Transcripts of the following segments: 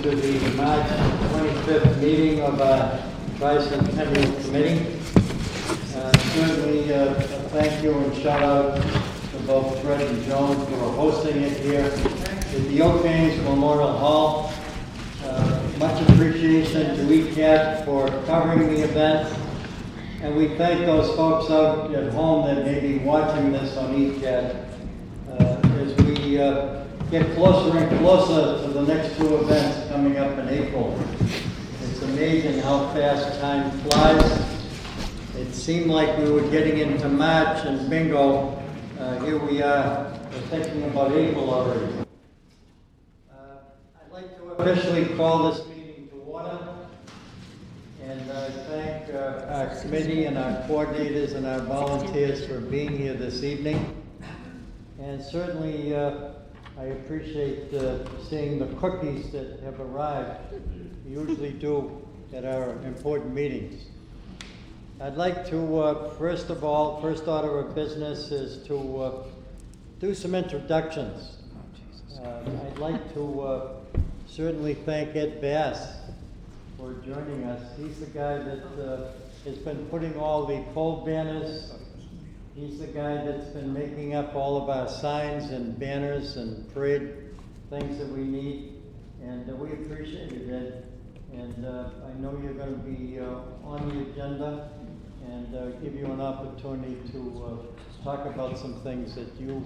to the March 25th meeting of our Tricentennial Committee. Certainly a thank you and shout out to both Fred and Joan for hosting it here at the Ames Memorial Hall. Much appreciation to ECAT for covering the event. And we thank those folks out at home that may be watching this on ECAT as we get closer and closer to the next two events coming up in April. It's amazing how fast time flies. It seemed like we were getting into March and bingo, here we are, we're thinking about April already. I'd like to officially call this meeting to order. And thank our committee and our coordinators and our volunteers for being here this evening. And certainly I appreciate seeing the cookies that have arrived. We usually do at our important meetings. I'd like to, first order of business is to do some introductions. I'd like to certainly thank Ed Bass for joining us. He's the guy that has been putting all the pole banners. He's the guy that's been making up all of our signs and banners and parade things that we need. And we appreciate it, Ed. And I know you're going to be on the agenda and give you an opportunity to talk about some things that you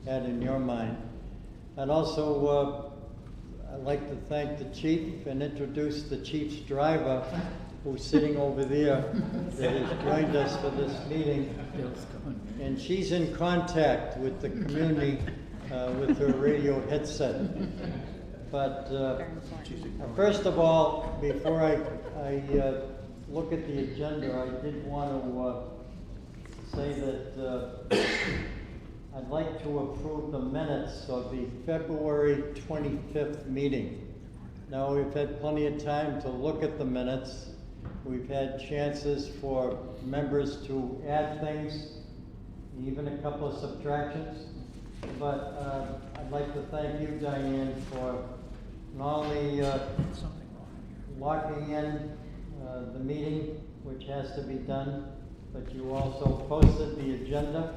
had in your mind. And also, I'd like to thank the chief and introduce the chief's driver, who's sitting over there, that has joined us for this meeting. And she's in contact with the community with her radio headset. But first of all, before I look at the agenda, I did want to say that I'd like to approve the minutes of the February 25th meeting. Now, we've had plenty of time to look at the minutes. We've had chances for members to add things, even a couple of subtractions. But I'd like to thank you, Diane, for not only locking in the meeting, which has to be done, but you also posted the agenda.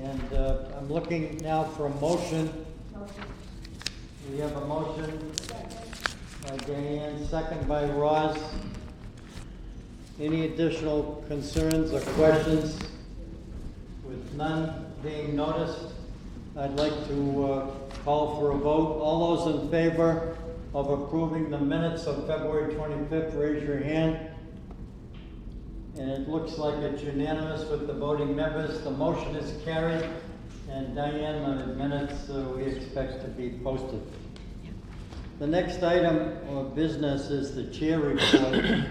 And I'm looking now for a motion. We have a motion by Diane, second by Roz. Any additional concerns or questions? With none being noticed, I'd like to call for a vote. All those in favor of approving the minutes of February 25th, raise your hand. And it looks like it's unanimous with the voting members. The motion is carried. And Diane, on the minutes we expect to be posted. The next item of business is the chair report.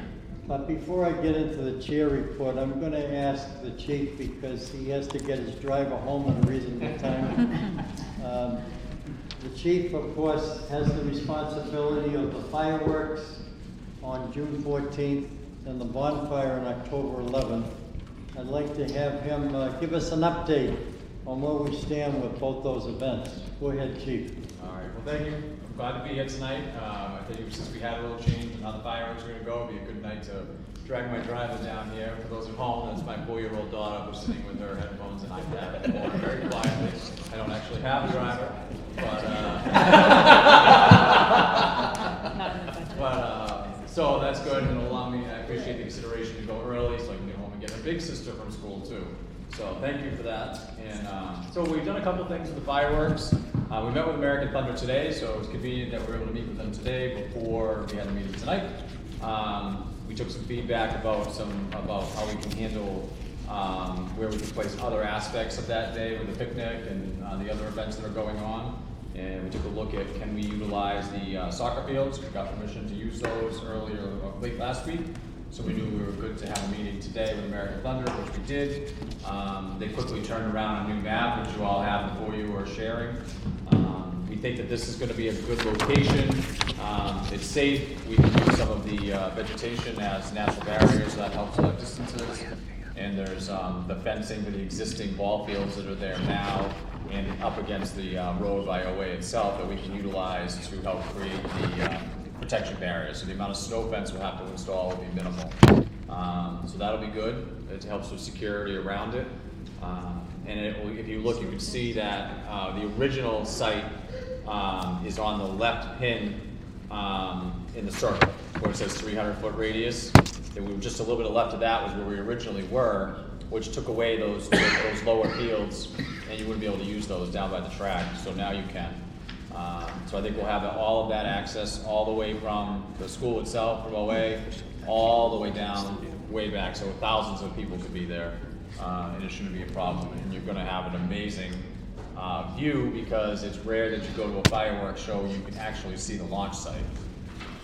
But before I get into the chair report, I'm going to ask the chief, because he has to get his driver home in a reasonable time. The chief, of course, has the responsibility of the fireworks on June 14th and the bonfire on October 11th. I'd like to have him give us an update on where we stand with both those events. Go ahead, Chief. All right, well, thank you. I'm glad to be here tonight. I think since we had a little change in how the fireworks are going to go, it'll be a good night to drag my driver down here. For those at home, that's my 4-year-old daughter who's sitting with her headphones and iPad at home very quietly. I don't actually have a driver, but so that's good, and it'll allow me, I appreciate the consideration to go early so I can get home and get my big sister from school too. So thank you for that. And so we've done a couple things with the fireworks. We met with American Thunder today, so it was convenient that we were able to meet with them today before we had a meeting tonight. We took some feedback about how we can handle where we can place other aspects of that day with the picnic and the other events that are going on. And we took a look at, can we utilize the soccer fields? We got permission to use those late last week. So we knew we were good to have a meeting today with American Thunder, which we did. They quickly turned around a new map, which you all have before you are sharing. We think that this is going to be a good location. It's safe. We can use some of the vegetation as natural barriers, so that helps with distances. And there's the fencing for the existing ball fields that are there now, and up against the road by OA itself that we can utilize to help create protection barriers, so the amount of snow fence we'll have to install will be minimal. So that'll be good. It helps with security around it. And if you look, you can see that the original site is on the left pin in the circle, where it says 300-foot radius. And we were just a little bit left of that was where we originally were, which took away those lower fields, and you wouldn't be able to use those down by the track. So now you can. So I think we'll have all of that access all the way from the school itself, from OA, all the way down, way back. So thousands of people could be there, and it shouldn't be a problem. And you're going to have an amazing view, because it's rare that you go to a fireworks show you can actually see the launch site.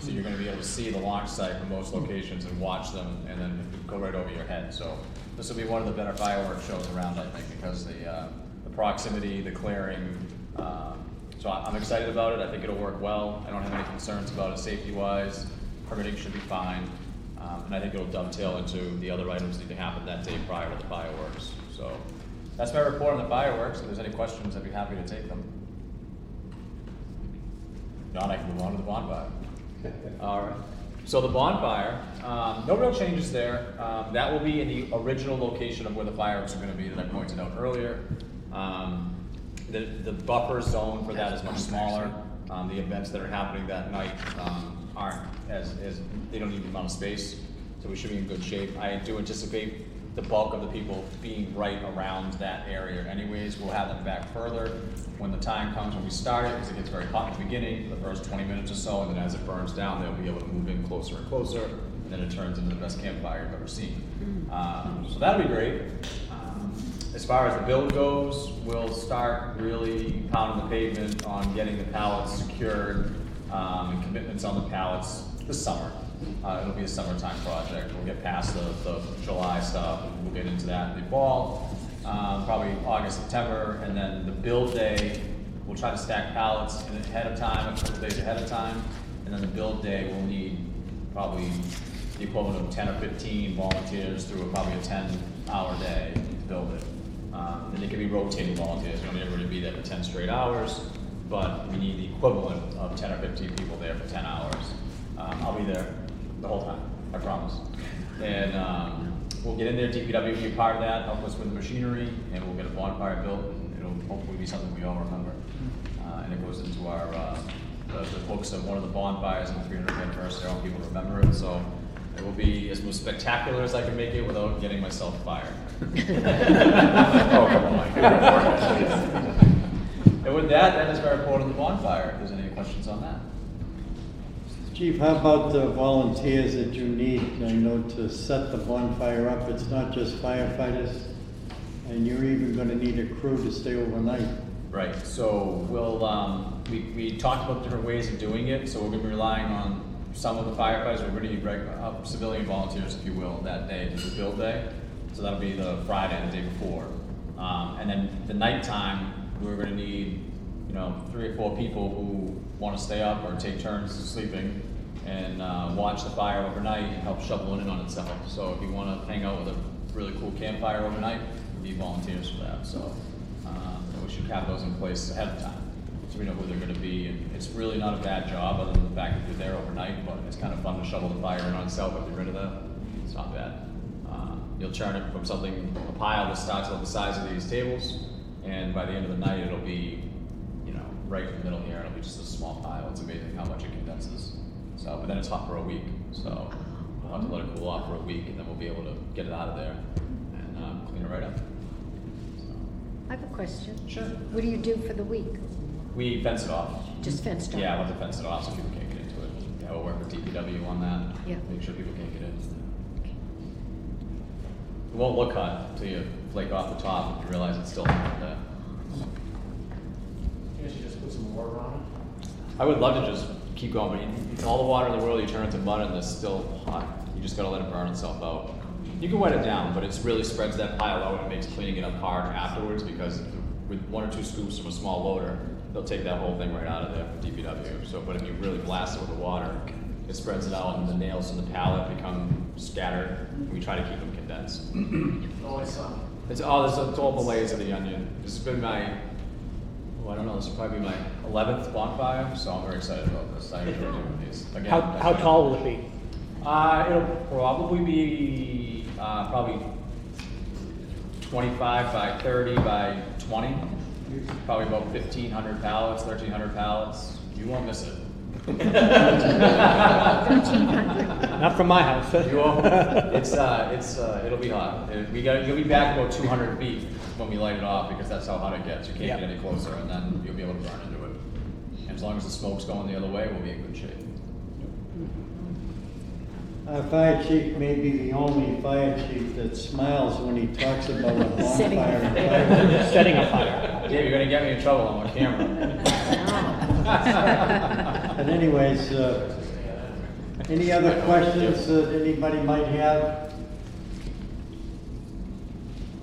So you're going to be able to see the launch site from most locations and watch them, and then go right over your head. So this will be one of the better fireworks shows around, I think, because the proximity, the clearing. So I'm excited about it. I think it'll work well. I don't have any concerns about it safety-wise. Permitting should be fine. And I think it'll dovetail into the other items that need to happen that day prior to the fireworks. So that's my report on the fireworks. If there's any questions, I'd be happy to take them. John, I can move on to the bonfire. All right. So the bonfire, no real changes there. That will be in the original location of where the fireworks are going to be that I pointed out earlier. The buffer zone for that is much smaller. The events that are happening that night aren't as they don't need the amount of space, so we should be in good shape. I do anticipate the bulk of the people being right around that area anyways. We'll have them back further when the time comes when we start it, because it gets very hot in the beginning, for the first 20 minutes or so, and then as it burns down, they'll be able to move in closer and closer, and then it turns into the best campfire you've ever seen. So that'll be great. As far as the build goes, we'll start really pounding the pavement on getting the pallets secured and commitments on the pallets this summer. It'll be a summertime project. We'll get past the July stuff, and we'll get into that in the fall, probably August, September, and then the build day, we'll try to stack pallets ahead of time, a couple days ahead of time, and then the build day we'll need probably the equivalent of 10 or 15 volunteers through probably a 10-hour day to build it. And it can be rotating volunteers. You don't need everybody to be there for 10 straight hours, but we need the equivalent of 10 or 15 people there for 10 hours. I'll be there the whole time, I promise. And we'll get in there, DPW will be part of that, help us with the machinery, and we'll get a bonfire built, and it'll hopefully be something we all remember. And it goes into our the books of one of the bonfires in the 300th anniversary. I want people to remember it, so it will be as most spectacular as I can make it without getting myself fired. Oh, come on. And with that is my report on the bonfire. If there's any questions on that. Chief, how about the volunteers that you need, to set the bonfire up? It's not just firefighters, and you're even gonna need a crew to stay overnight. Right, so we'll, we talked about different ways of doing it, so we're gonna be relying on some of the firefighters. We're gonna need civilian volunteers, if you will, that day, the build day. So that'll be the Friday, the day before. And then the nighttime, we're gonna need, 3 or 4 people who wanna stay up or take turns sleeping and watch the fire overnight and help shovel in on itself. So if you wanna hang out with a really cool campfire overnight, we need volunteers for that. So we should have those in place ahead of time, so we know who they're gonna be. And it's really not a bad job, other than the fact that you're there overnight, but it's kind of fun to shovel the fire in on itself if you're rid of that. It's not bad. You'll turn it from a pile that starts at the size of these tables, and by the end of the night, it'll be, right in the middle here. It'll be just a small pile. It's amazing how much it condenses. So, but then it's hot for a week, so we'll have to let it cool off for a week, and then we'll be able to get it out of there and clean it right up. So. I have a question. Sure. What do you do for the week? We fence it off. Just fenced off? Yeah, I want to fence it off so people can't get into it. Yeah, we'll work with DPW on that. Yeah. Make sure people can't get in. It won't look hot until you flake off the top and you realize it's still hot there. You should just put some water on it. I would love to just keep going, but all the water in the world, you turn it to mud and it's still hot. You just gotta let it burn itself out. You can wet it down, but it really spreads that pile out and makes cleaning it up hard afterwards, because with 1 or 2 scoops from a small loader, they'll take that whole thing right out of there for DPW. So, but if you really blast it with the water, it spreads it out and the nails in the pallet become scattered. We try to keep them condensed. Oh, I saw. There's all the layers of the onion. This has been my well, I don't know, this will probably be my 11th bonfire, so I'm very excited about this. I enjoy doing these. Again, How tall will it be? It'll probably be, probably 25 by 30 by 20. Probably about 1,500 pallets, 1,300 pallets. You won't miss it. Not from my house. You won't. It'll be hot. You'll be back about 200 feet when we light it off because that's how hot it gets. You can't Yep. get any closer, and then you'll be able to burn into it. And as long as the smoke's going the other way, we'll be in good shape. Our fire chief may be the only fire chief that smiles when he talks about a bonfire Setting and a fireworks. Setting a fire. Dave, you're gonna get me in trouble on camera. But anyways, any other questions that anybody might have?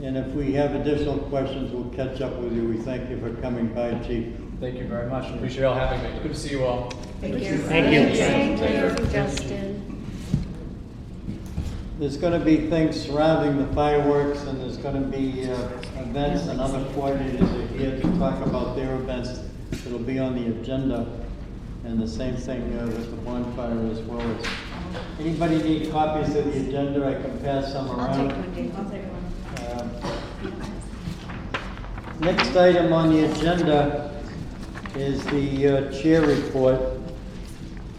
And if we have additional questions, we'll catch up with you. We thank you for coming by, Chief. Thank you very much. Appreciate y'all having me. Good to see you all. Thank you. Thank you. Thank you, Justin. There's gonna be things surrounding the fireworks, and there's gonna be events, and other coordinators are here to talk about their events. It'll be on the agenda, and the same thing with the bonfire as well as. Anybody need copies of the agenda? I can pass some I'll around. take one, Dave. I'll take one. Next item on the agenda is the chair report.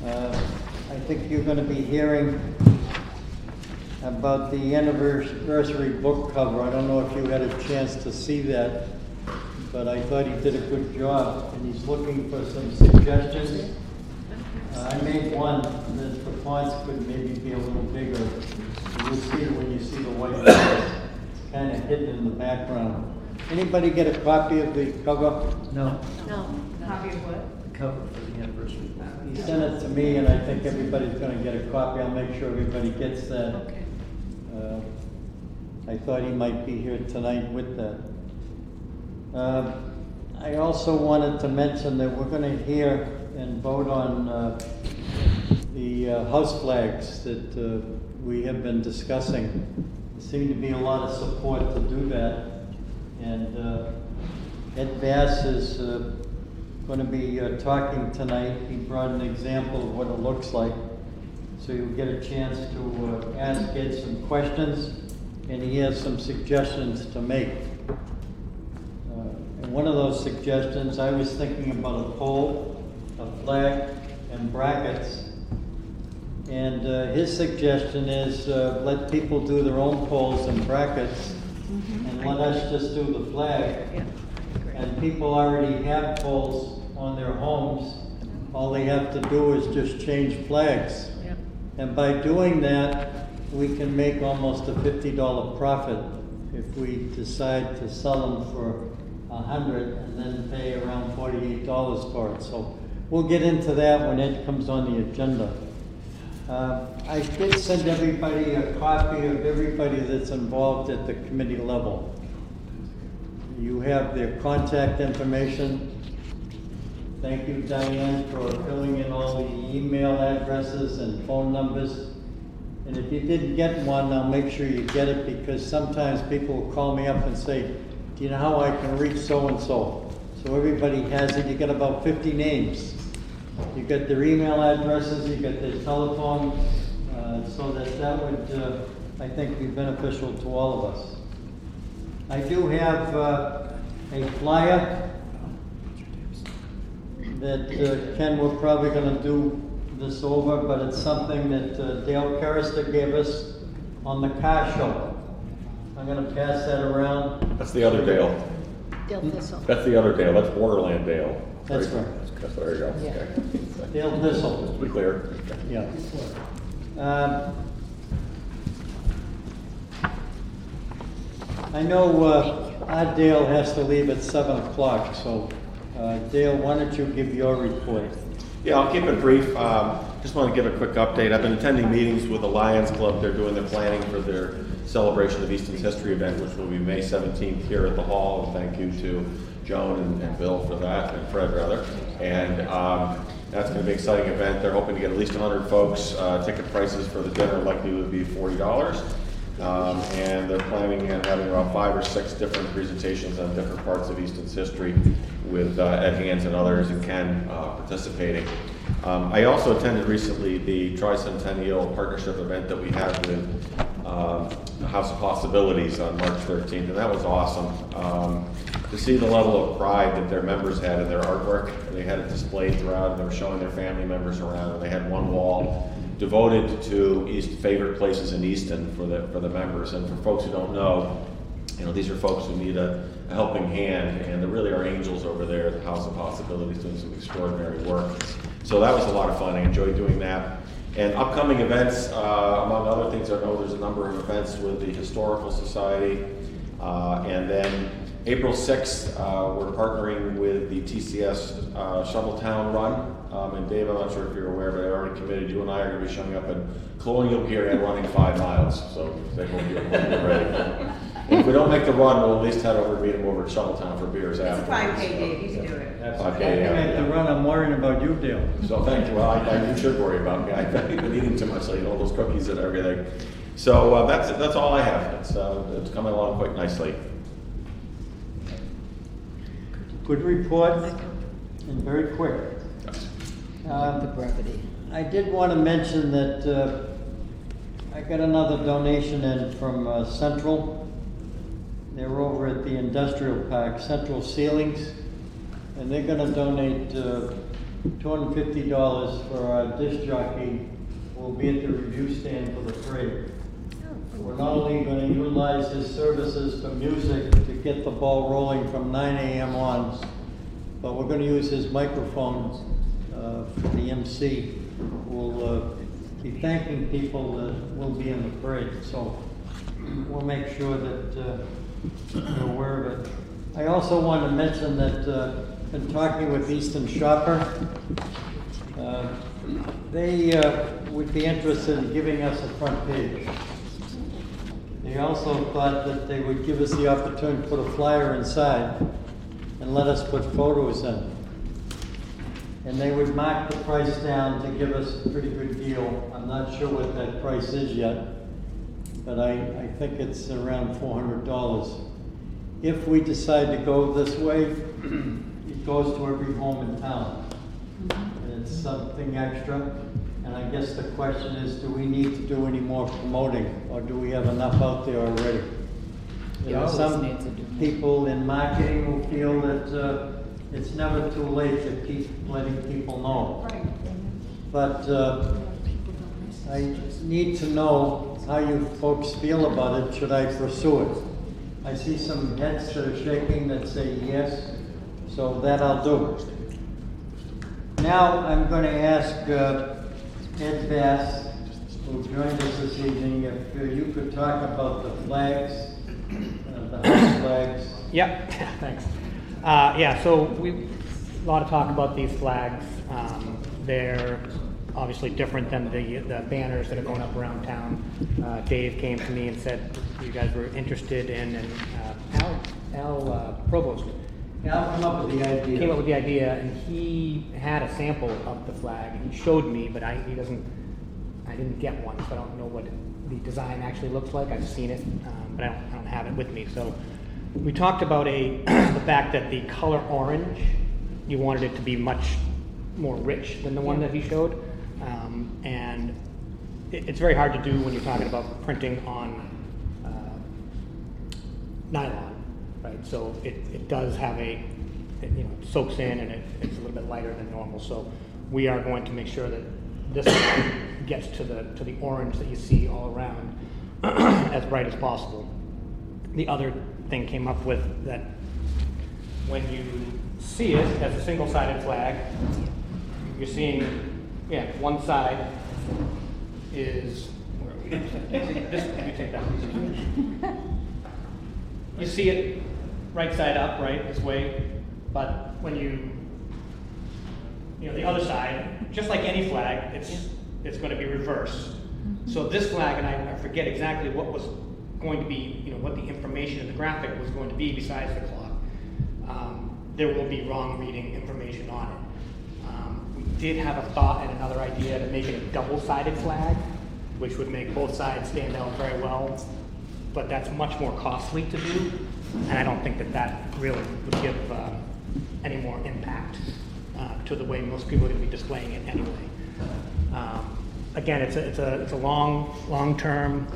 I think you're going to be hearing about the anniversary book cover. I don't know if you had a chance to see that, but I thought he did a good job, and he's looking for some suggestions. I made one that the fonts could maybe be a little bigger. You'll see it when you see the white letters. It's kind of hidden in the background. Anybody get a copy of the cover? No, No. Copy of what? the cover for the anniversary. He sent it to me, and I think everybody's gonna get a copy. I'll make sure everybody gets that. Okay. I thought he might be here tonight with that. I also wanted to mention that we're gonna hear and vote on the house flags that we have been discussing. There seemed to be a lot of support to do that. And Ed Bass is going to be talking tonight. He brought an example of what it looks like. So you'll get a chance to ask Ed some questions, and he has some suggestions to make. And one of those suggestions, I was thinking about a pole, a flag, and brackets. And his suggestion is let people do their own poles and brackets, and let us just do the flag. Yeah. And people already have poles on their homes. All they have to do is just change flags. Yeah. And by doing that, we can make almost a $50 profit if we decide to sell them for $100 and then pay around $48 for it. So we'll get into that when it comes on the agenda. I did send everybody a copy of everybody that's involved at the committee level. You have their contact information. Thank you, Diane, for filling in all the email addresses and phone numbers. And if you didn't get one, I'll make sure you get it, because sometimes people will call me up and say, do you know how I can reach so-and-so? So everybody has it. You got about 50 names. You got their email addresses, you got their telephone, so that would, I think, be beneficial to all of us. I do have a flyer that Ken, we're probably going to do this over, but it's something that Dale Carister gave us on the car show. I'm going to pass that around. That's the other Dale. Dill Thistle. That's the other Dale. That's Borderland Dale. That's right. There you go. Yeah. Okay. Dale Thistle. Just to be clear. Yeah. I know our Dale has to leave at 7 o'clock, so Dale, why don't you give your report? Yeah, I'll keep it brief. Just want to give a quick update. I've been attending meetings with the Lions Club. They're doing their planning for their celebration of Easton's History event, which will be May 17th here at the hall. And thank you to Joan and Bill for that, and Fred rather. And that's going to be an exciting event. They're hoping to get at least 100 folks. Ticket prices for the dinner likely would be $40. And they're planning on having about 5 or 6 different presentations on different parts of Easton's history with Ed Hands and others and Ken participating. I also attended recently the Tricentennial partnership event that we had with House of Possibilities on March 13th, and that was awesome. To see the level of pride that their members had in their artwork. They had it displayed throughout, and they were showing their family members around, and they had one wall devoted to favorite places in Easton for the members. And for folks who don't know, these are folks who need a helping hand, and there really are angels over there at the House of Possibilities doing some extraordinary work. So that was a lot of fun. I enjoyed doing that. And upcoming events, among other things, I know there's a number of events with the Historical Society. And then April 6th, we're partnering with the TCS Shuttletown Run. And Dave, I'm not sure if you're aware, but I already committed, you and I are going to be showing up at Colonial Pier and running 5 miles. So they hope you're ready. And if we don't make the run, we'll at least head over and meet them over at Shuttletown for beers It's a after. 5K, Dave, you can do it. That's 5K, I yeah. make the run, I'm worrying about you, Dale. So thank you. Well, you should worry about me. I've been eating too much lately, all those cookies and everything. So that's all I have. It's coming along quite nicely. Good report, and very quick. The brevity. I did want to mention that I got another donation in from Central. They're over at the industrial park, Central Ceilings, and they're going to donate $250 for our disc jockey who will be at the review stand for the parade. We're not only going to utilize his services for music to get the ball rolling from 9 a.m. on, but we're going to use his microphone for the MC. We'll be thanking people that will be in the parade, so we'll make sure that you're aware of it. I also want to mention that in talking with Easton Shopper, they would be interested in giving us a front page. They also thought that they would give us the opportunity to put a flyer inside and let us put photos in. And they would mark the price down to give us a pretty good deal. I'm not sure what that price is yet, but I think it's around $400. If we decide to go this way, it goes to every home in town. And it's something extra. And I guess the question is, do we need to do any more promoting, or do we have enough out there already? There are some people in marketing who feel that it's never too late to keep letting people know. But I need to know how you folks feel about it. Should I pursue it? I see some heads that are shaking that say yes, so that I'll do. Now I'm going to ask Ed Bass, who joined us this evening, if you could talk about the flags, the house flags. Yep, thanks. Yeah, so a lot of talk about these flags. They're obviously different than the banners that are going up around town. Dave came to me and said you guys were interested in, and Al Provost Al came up with the idea. came up with the idea, and he had a sample of the flag, and he showed me, but I didn't get one, so I don't know what the design actually looks like. I've seen it, but I don't have it with me. So we talked about the fact that the color orange, you wanted it to be much more rich than the one that he showed, and it's very hard to do when you're talking about printing on nylon. Right, so it does have it soaks in, and it's a little bit lighter than normal. So we are going to make sure that this gets to the orange that you see all around as bright as possible. The other thing came up with that when you see it as a single-sided flag, you're seeing, one side is where are we? This you take that. You see it right side up, right, this way, but when the other side, just like any flag, it's going to be reversed. So this flag, and I forget exactly what was going to be, what the information in the graphic was going to be besides the clock. There will be wrong reading information on it. We did have a thought and another idea to make it a double-sided flag, which would make both sides stand out very well. but that's much more costly to do, and I don't think that that really would give any more impact to the way most people are going to be displaying it anyway. Again, it's a long-term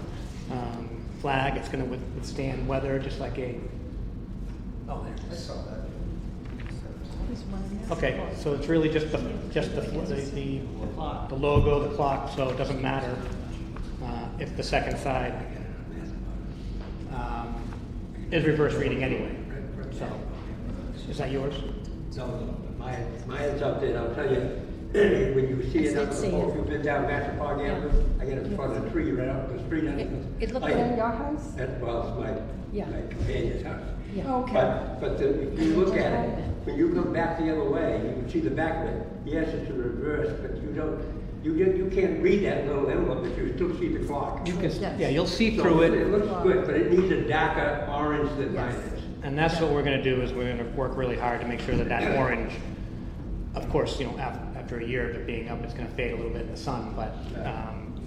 flag. It's going to withstand weather, just like a. Oh, there it is. Okay, so it's really just the logo, the clock. So it doesn't matter if the second side is reverse reading anyway. So is that yours? No, mine's up there, I'll tell you, when you see it up the pole, if you've been down Master Park Avenue, I got it in front of the tree right up the street. It looked like like your house? Well, it's Yeah. my companion's house. Yeah. Okay. But if you look at it, when you come back the other way, you can see the back of it. Yes, it's a reverse, but you can't read that little envelope, but you still see the clock. You can, Yes. yeah, you'll see So through It it, looks good, but it needs a darker orange than mine Yes. is. and that's what we're going to do. Is we're going to work really hard to make sure that that orange, of course, after a year of it being up, it's going to fade a little bit in the sun, but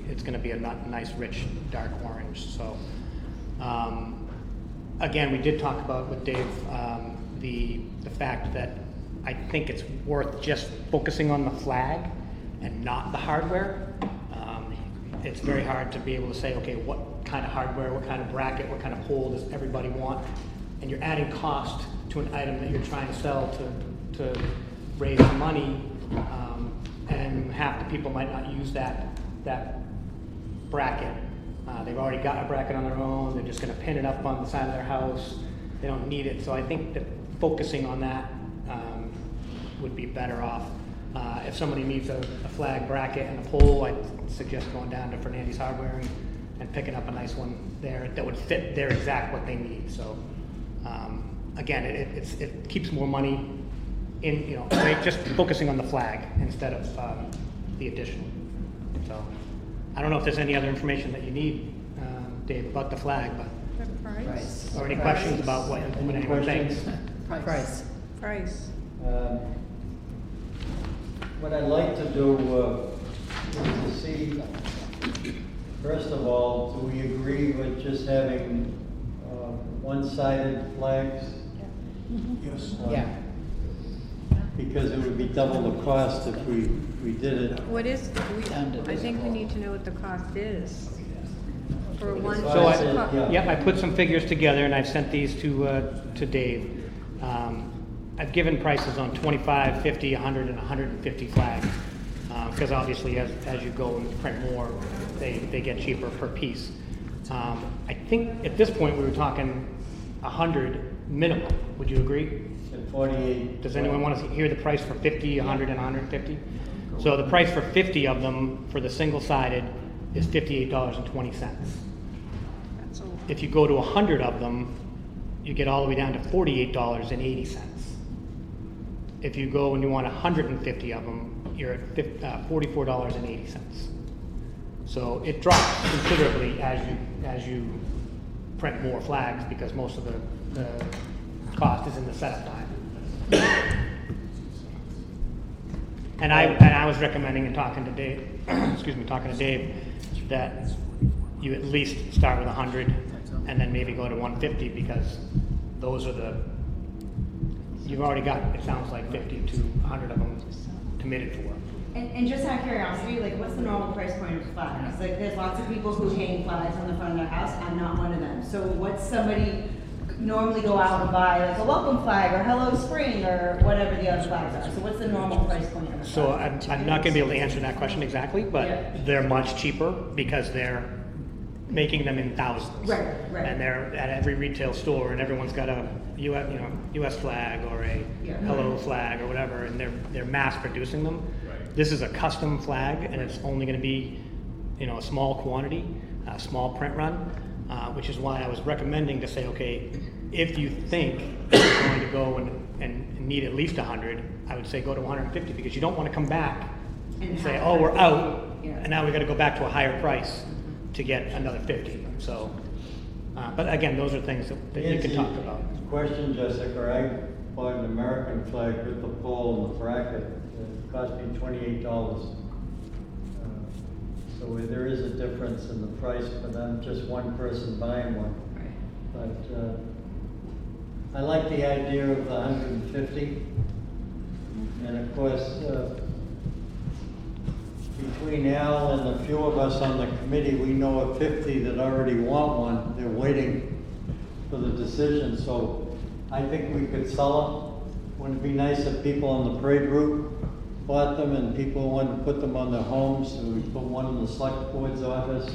it's going to be a nice, rich, dark orange. So, again, we did talk about with Dave the fact that I think it's worth just focusing on the flag and not the hardware. It's very hard to be able to say, okay, what kind of hardware, what kind of bracket, what kind of pole does everybody want? And you're adding cost to an item that you're trying to sell to raise money, and half the people might not use that bracket. They've already got a bracket on their own. They're just going to pin it up on the side of their house. They don't need it. So I think that focusing on that would be better off. If somebody needs a flag bracket and a pole, I'd suggest going down to Fernandes Hardware and picking up a nice one there that would fit their exact what they need. So again, it keeps more money in, just focusing on the flag instead of the additional. So I don't know if there's any other information that you need, Dave, about the flag, but Price. or any questions about what anyone thinks. Price. Price. What I'd like to do is to see, first of all, do we agree with just having one-sided flags? Yes. Yeah. Because it would be double the cost if we did it. What is, Down to I think we need to know what the cost is. For one. So Yeah. Yep, I put some figures together and I've sent these to Dave. I've given prices on 25, 50, 100, and 150 flags. Because obviously as you go and print more, they get cheaper per piece. I think at this point we were talking 100 minimum. Would you agree? At 48. Does anyone want to hear the price for 50, 100, and 150? So the price for 50 of them for the single-sided is $58.20. That's a lot. If you go to 100 of them, you get all the way down to $48.80. If you go and you want 150 of them, you're at $44.80. So it drops considerably as you print more flags because most of the cost is in the setup time. And I was recommending and talking to Dave, that you at least start with 100 and then maybe go to 150 because those are you've already got, it sounds like 50 to 100 of them committed for. And just out of curiosity, like, what's the normal price point of flags? Like, there's lots of people who hang flags on the front of their house. I'm not one of them. So what's somebody normally go out and buy, like a welcome flag or Hello Spring or whatever the other flags are? So what's the normal price point of a flag? So I'm not gonna be able to answer that question exactly, but Yeah. they're much cheaper because they're making them in thousands. Right, right. And they're at every retail store and everyone's got a US flag or a Yeah. Hello flag or whatever, and they're mass producing them. Right. This is a custom flag and it's only gonna be, a small quantity, a small print run, which is why I was recommending to say, okay, if you think you're going to go and need at least 100, I would say go to 150 because you don't want to come back and say, oh, we're out, Yeah. and now we got to go back to a higher price to get another 50. So, but again, those are things that you can talk about. Question, Jessica, I bought an American flag with the pole and the bracket. It cost me $28. So So there is a difference in the price, but I'm just one person buying one. But I like the idea of the 150. And of course, between Al and a few of us on the committee, we know of 50 that already want one. They're waiting for the decision. So I think we could sell them. Wouldn't it be nice if people on the parade route bought them and people wanted to put them on their homes? So we put one in the select board's office,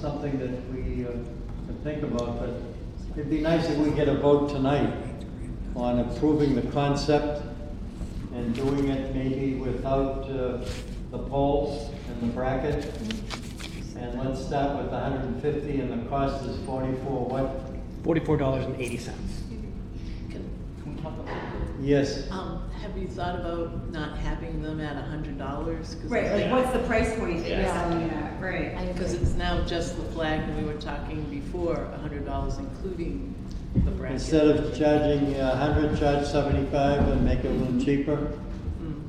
something that we could think about. But it'd be nice if we get a vote tonight on approving the concept and doing it maybe without the poles and the bracket. And let's start with 150, and the cost is 44 what? $44.80. Can we talk about that? Yes. Have you thought about not having them at $100? Right, like what's the price point that you're Yeah. selling it at, right? Because it's now just the flag, and we were talking before, $100 including the bracket. Instead of charging 100, charge 75 and make it a little cheaper.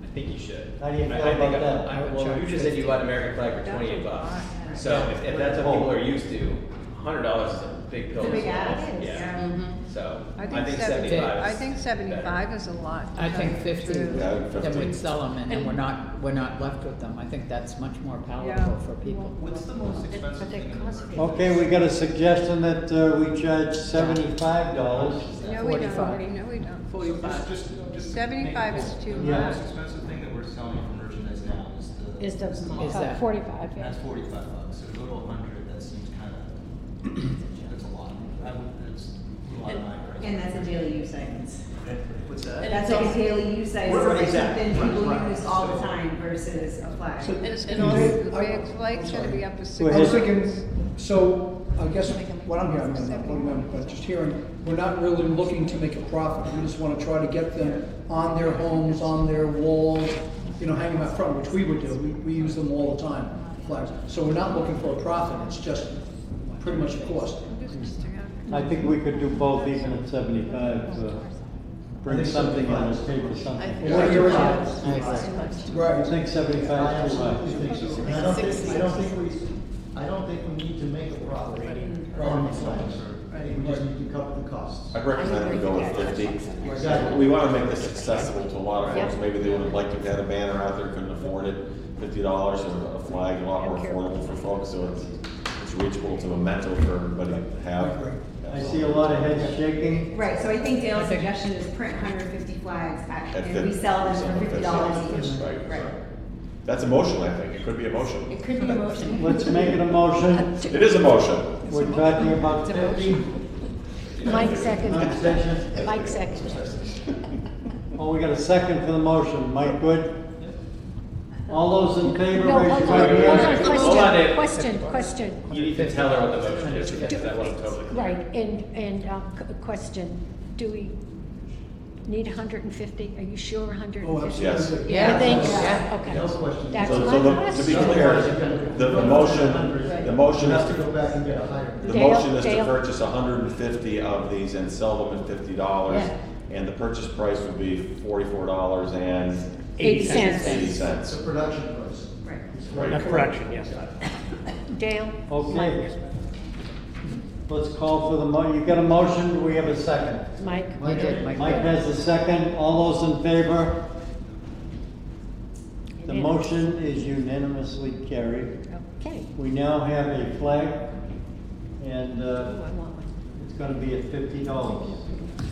I think you should. How do you feel I think about that? well, you just said you bought an American flag for $28. So if that's what people are used to, $100 is a big pill. It's a big to swallow. ask. Yeah. Mhm. So I I think 75 75. I think 75 is a lot. I think 50, True. Yeah, I think 50. then we'd sell them and then we're not left with them. I think that's much more palatable for people. What's the most expensive thing in the market? Okay, we got a suggestion that we charge $75. No, we 45. don't, no, we don't. 45. Just 75 is too The Yeah. most expensive thing that we're selling for merchandise now is the. Is that 45, yeah. That's $45. So to go to 100, that seems kind of, that's a lot. That's a lot of my price. And that's a daily use item. What's And that? that's like a daily use item, Right, like exactly. something people Right. use all the time versus a flag. And The also, big flag's gonna be up to Go I ahead. was thinking, so I guess what I'm hearing, I'm not voting on, but just hearing, we're not really looking to make a profit. We just want to try to get them on their homes, on their walls, you know, hanging out front, which we would do. We use them all the time, flags. So we're not looking for a profit. It's just pretty much a cost. I think we could do both even at 75. Bring something in, or pay for something. What are your I Right. think 75 is too much. I don't think we need to make a profit on the flags. I think we just need to cover the costs. I'd recommend we go with 50. Exactly. We want to make this accessible to a lot of folks. Maybe they would have liked to have had a banner out there, couldn't afford it. $50 or a flag, a lot more affordable for folks, so it's reachable, it's a memento for everybody to have. I see a lot of heads shaking. Right, so I think Dale's suggestion is print 150 flags At and 50. we sell them for $50 each. Right. That's a motion, I think. It could be a motion. It could be a motion. Let's make it a motion. It is a motion. We're talking about 50. Mike second. Abstention? Mike second. Oh, we got a second for the motion. Mike, good? All those in favor, No, raise hold your on, right hold hand. on, Hold on, Dave. question. You need to tell her what the motion is, because that wasn't totally clear. Right, and question, do we need 150? Are you sure 150? Oh, absolutely. You think? Yeah. Okay. No question. That's So, my to be question. clear, the motion We is have to go back and get a higher. The Dale, motion is to Dale. purchase 150 of these and sell them at $50. Yeah. And the purchase price would be $44.80. 80 cents. It's a production price. Right. That's production, yes. Dale? Okay. Let's call for the you got a motion, do we have a second? Mike? You did, Mike. Mike has a second, all those in favor? The motion is unanimously carried. Okay. We now have a flag, and Oh, I want one. it's gonna be at $50.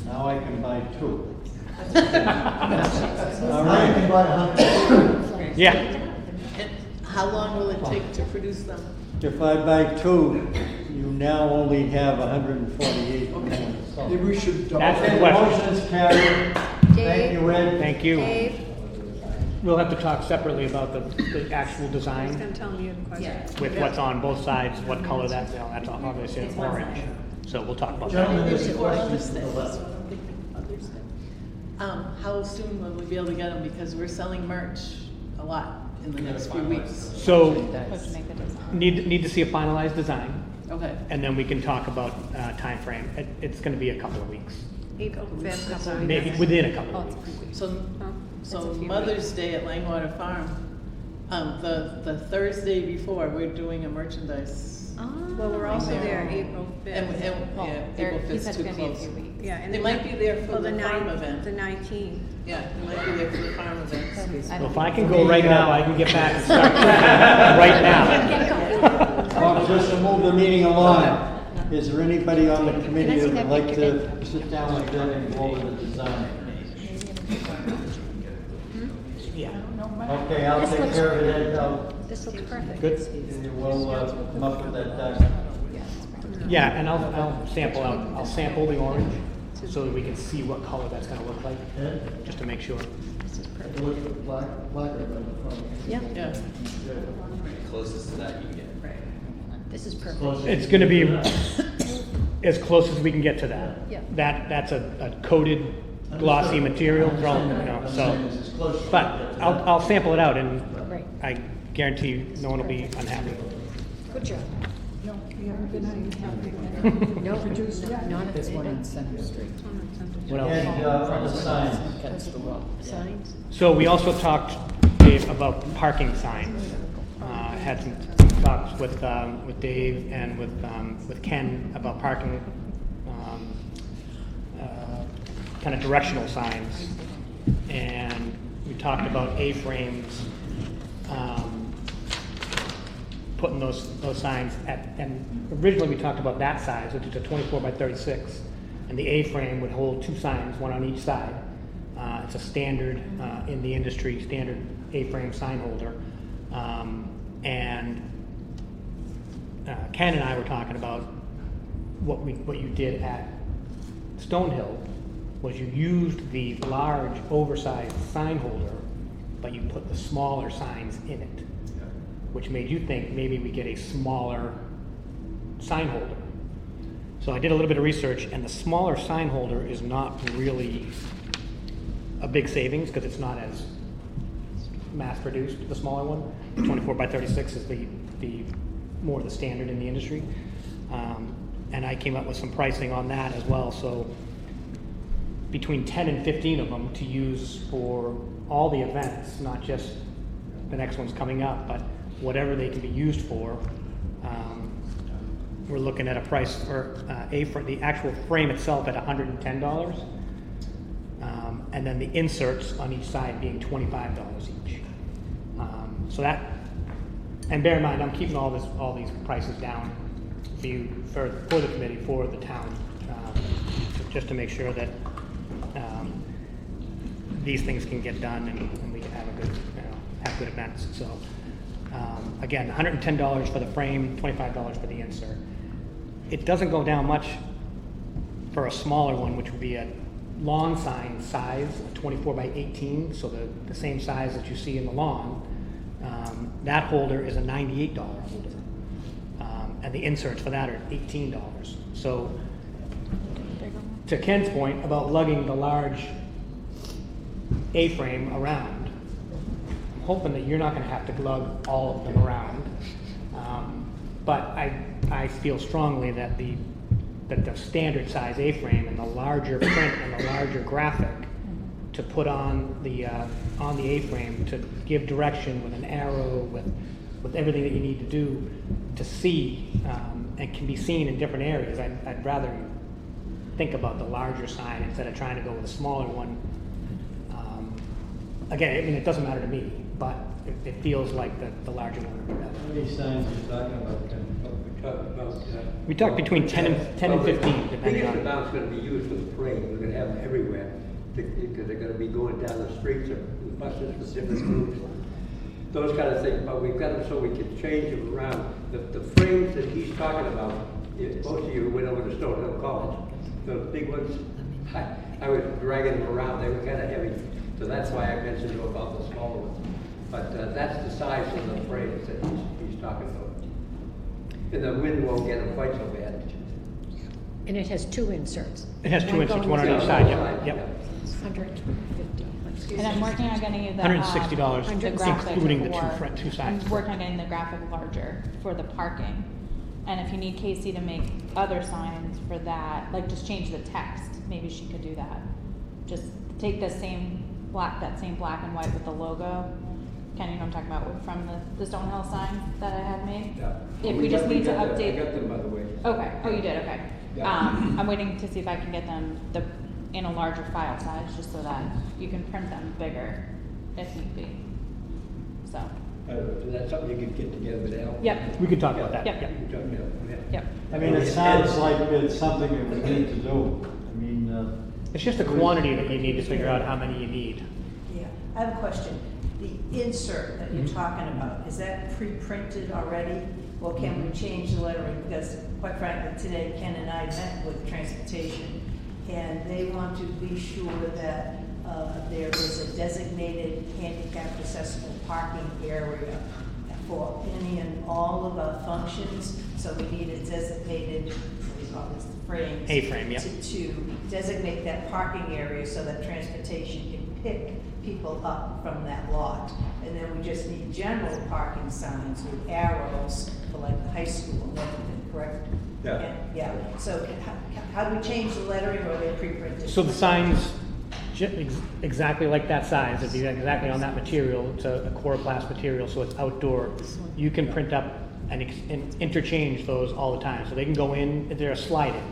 Now I can buy two. All Now you can right, buy 100. Yeah. and how long will it take to produce them? if I buy two, you now only have 148. Maybe we should. That's Okay, the the question. motion is carried. Thank you, Ed. Thank you. Dave, We'll have to talk separately about the actual he's design gonna tell me a question. Yeah. with what's on both sides, what color that's, that's obviously It's one orange. side. So we'll talk about that. Gentlemen, there's a Before question others to the things, left. so I'm thinking others things. How soon will we be able to get them? Because we're selling merch a lot in the next few weeks. So, Let's make a design. need to see a finalized design, Okay. and then we can talk about timeframe. It's gonna be a couple of weeks, maybe within a couple of weeks. So, Huh? so That's a few Mother's Day at Langwater Farm, The Thursday before, we're doing a merchandise. Well, we're also thing there April And, 5th. yeah, April 5th's too close. Yeah, and They might be there for the farm event. The 19th. Yeah, they might be there for the farm event. Well, if I can go right now, I can get back and start right now. Well, just to move the meeting along, is there anybody on the committee that would like to sit down with them and go over the design? Okay, I'll take care of it. This looks perfect. Good. We'll come up with that time. Yeah, and I'll sample the orange so that we can see what color that's gonna look like, just to make sure. This is perfect. Look at the black right in front. Yeah, Yeah. Closest to that you can get. this is perfect. It's gonna be as close as we can get to that. Yeah. That's a coated glossy material, so, but I'll sample it out and Right. I guarantee you, no one will be unhappy. Good job. No, you haven't been unhappy. No, not a This bit. one on Center Street. What else? And on the signs. That's the wall. Signs? So we also talked, Dave, about parking signs. Had some talks with Dave and with Ken about parking, kind of directional signs. And we talked about A-frames, putting those signs at, and originally we talked about that size, which is a 24 by 36. And the A-frame would hold two signs, one on each side. It's a standard in the industry, standard A-frame sign holder. And Ken and I were talking about what you did at Stonehill was you used the large oversized sign holder, but you put the smaller signs in it, which made you think maybe we get a smaller sign holder. So I did a little bit of research, and the smaller sign holder is not really a big savings because it's not as mass produced, the smaller one. The 24 by 36 is the more the standard in the industry. And I came up with some pricing on that as well. So between 10 and 15 of them to use for all the events, not just the next one's coming up, but whatever they can be used for. We're looking at a price for the actual frame itself at $110, and then the inserts on each side being $25 each. So that, and bear in mind, I'm keeping all these prices down for you, for the committee, for the town, just to make sure that these things can get done and we can have a good, have good events. So again, $110 for the frame, $25 for the insert. It doesn't go down much for a smaller one, which would be a lawn sign size, a 24 by 18, so the same size that you see in the lawn. That holder is a $98 holder, and the inserts for that are $18. So to Ken's point about lugging the large A-frame around, I'm hoping that you're not going to have to lug all of them around. But I feel strongly that the standard size A-frame and the larger print and the larger graphic to put on the A-frame to give direction with an arrow, with everything that you need to do to see and can be seen in different areas. I'd rather you think about the larger sign instead of trying to go with a smaller one. Again, I mean, it doesn't matter to me, but it feels like the larger one would be better. How many signs are you talking about, Ken? We talked about. We talked between 10 and 15, depending Biggest on. amount's gonna be used for the parade, we're gonna have them everywhere, because they're gonna be going down the streets of buses with different groups, those kind of things, but we've got them so we can change them around. The frames that he's talking about, most of you went over to Stonehill College, the big ones, I was dragging them around, they were kind of heavy, so that's why I mentioned to him about the smaller ones. But that's the size of the frames that he's talking about. And the wind won't get them quite so bad. And it has two inserts. It has two inserts, one on each side, yep. 150. And I'm working on getting you the $160, the graphic including the for- two sides. I'm working on getting the graphic larger for the parking. And if you need Casey to make other signs for that, like just change the text, maybe she could do that. Just take the same black and white with the logo. Ken, you know what I'm talking about, from the Stonehill sign that I had made? Yeah. If we just need to got them. update. I got them, by the way. Okay, oh, you did, okay. Yeah. I'm waiting to see if I can get them in a larger file size, just so that you can print them bigger if need be. So, Is that something you could get together with Al? yep, We could talk about that. Yep. yep. I mean, it sounds like it's something that we need to do. I mean, It's just a quantity that you need to figure out how many you need. Yeah, I have a question. The insert that you're talking about, is that pre-printed already? Or can we change the lettering? Because quite frankly, today Ken and I met with transportation, and they want to be sure that there is a designated handicap accessible parking area for any and all of our functions. So we need a designated, what do you call this, frame? A-frame, yep. To designate that parking area so that transportation can pick people up from that lot. And then we just need general parking signs with arrows for like the high school and everything, correct? Yeah. Yeah, so how do we change the lettering, or are they pre-printed? So the signs, exactly like that size, it'd be exactly on that material, it's a coroplast material, so it's outdoor. You can print up and interchange those all the time, so they can go in, they're sliding.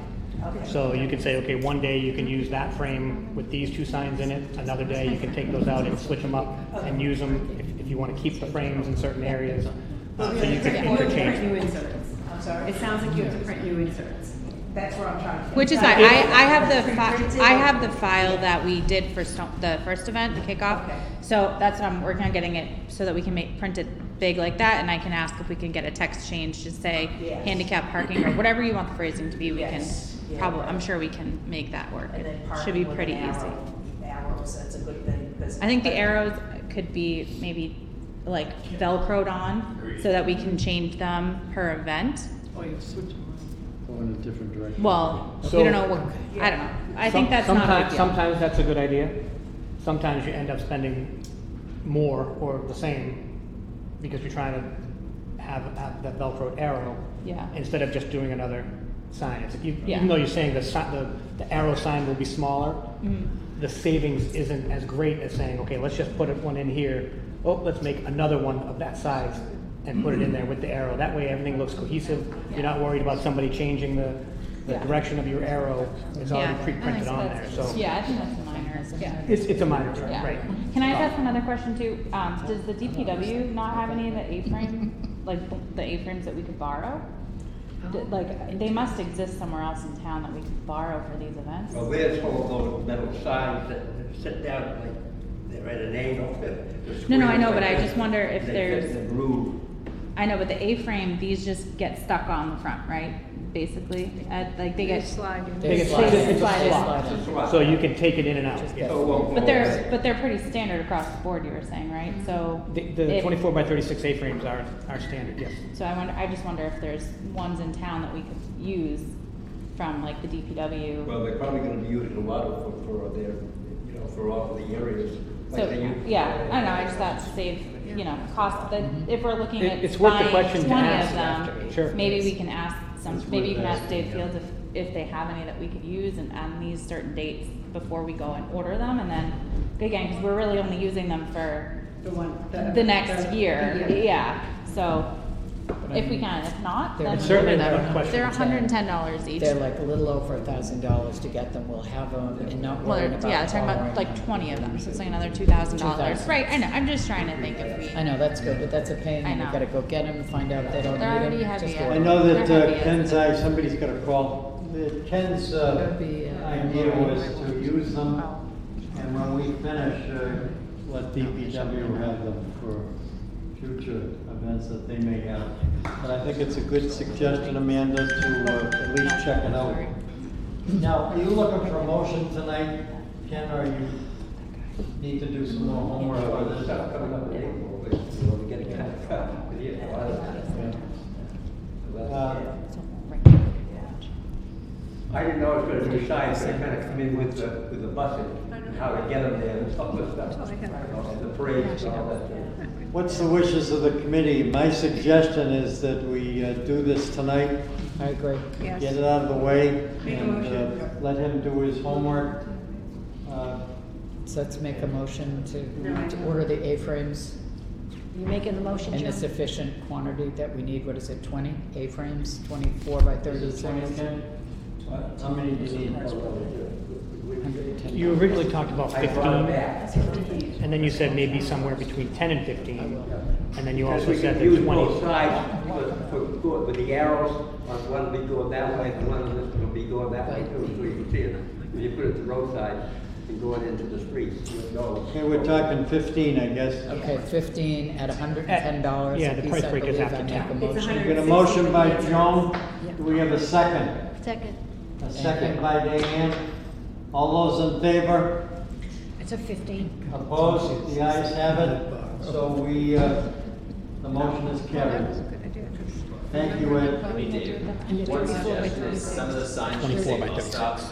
Okay. So you could say, okay, one day you can use that frame with these two signs in it, another day you can take those out and switch them up and use them if you want to keep the frames in certain areas. So you can interchange them. inserts. I'm sorry? It sounds like you have to print new inserts. That's where I'm trying to. Which is fine. I have the file that we did for the first event, the kickoff. Okay. So that's what I'm working on, getting it so that we can print it big like that, and I can ask if we can get a text change to say Yes. handicap parking or whatever you want the phrasing to be. We Yes. can Yeah. probably, I'm sure we can make that work. And then It parking should be with pretty an easy. arrows, that's a good thing, because. I think the arrows could be maybe like Velcroed on so that we can change them per event. Or you switch them. go in a different direction. Well, we So- don't know what, I don't know. I think that's not a big Sometimes, deal. sometimes that's a good idea. Sometimes you end up spending more or the same because you're trying to have that Velcroed arrow. Yeah. Instead of just doing another sign. Yeah. Even though you're saying the arrow sign will be smaller, the savings isn't as great as saying, okay, let's just put one in here. Oh, let's make another one of that size and put it in there with the arrow. That way everything looks cohesive. You're not worried about somebody changing the Yeah. direction of your arrow. It's already Yeah. pre-printed on there, so. Yeah, I think that's minor. Yeah. It's a minor, Yeah. right? Can I ask another question too? Does the DPW not have any of the A-frame, like the A-frames that we could borrow? Like, they must exist somewhere else in town that we could borrow for these events? Well, there's all those metal signs that sit down like they're at an angle. No, I know, but I just wonder if They there's. fit the groove. I know, but the A-frame, these just get stuck on the front, right? Basically, like they get. slide in. They get slide in. it's a Slide in. slot. It's a slot. So you can take it in and out. yes. So it won't But go they're, away. but they're pretty standard across the board, you were saying, right? So. The if- 24 by 36 A-frames are standard, yes. So I just wonder if there's ones in town that we could use from like the DPW. Well, they're probably gonna be using a lot of for their, for all of the areas. like So, they use- yeah, I don't know, I just thought to save, cost, that if we're looking at It's worth the buying question 20 to of ask after, them, sure. maybe we can ask maybe you can ask Dave asking, Fields if they have any that we could use and on these certain dates before we go and order them, and then, again, because we're really only using them for the next year, yeah, so, if we can, if not, They're then. It's certainly not a $100 question. They're $110 each. They're like a little over $1,000 to get them. We'll have them and not Well, worrying about. yeah, talking about borrowing like them. 20 of them, so it's like another $2,000. $2,000. Right, I know, I'm just trying to think if we. I know, that's good, but that's a pain. I You know. gotta go get them, find out they don't need They're them. already heavy, just yeah. order I know that They're happy, Ken's eye, somebody's got a call. Ken's That'd be, idea was to use them, and when we finish, let DPW have them for future events that they may have. But I think it's a good suggestion, Amanda, to at least check it out. Now, are you looking for a motion tonight, Ken, or you need to do some more homework Well, on there's this? stuff coming up in April, but we get it kind of cut. Yeah, a lot of that. I didn't know it was gonna be science, so I kind of come in with the busing, and how to get them there and all this stuff. And the parades and all that. What's the wishes of the committee? My suggestion is that we do this tonight, I agree. get it out of the way, and let him do his homework. So let's make a motion to order the A-frames. You making the motion, And Joe? the sufficient quantity that we need, what is it, 20 A-frames, 24 by 36? How many do you need? 110. You originally talked about I brought it 15, back. and then you said maybe somewhere between 10 and 15, and then you Because also we said can that use 20. both sides, with the arrows, one will be going that way, and one of this will be going that way too, so you can see it. When you put it to the roadside and going into the streets, you know. Okay, we're talking 15, I guess. Okay, 15 at $110 Yeah, a the piece, price I break is believe. after I make a tax. motion. We got a motion by Joan. Do we have a second? Second. A second by Diane. All those in favor? It's a 15. Opposed? The ayes have it. So we, the motion is carried. Thank you, Ed. Hey, Dave, And the one 34 by suggestion is 36. some of the signs should 24 say by bus 36. stops,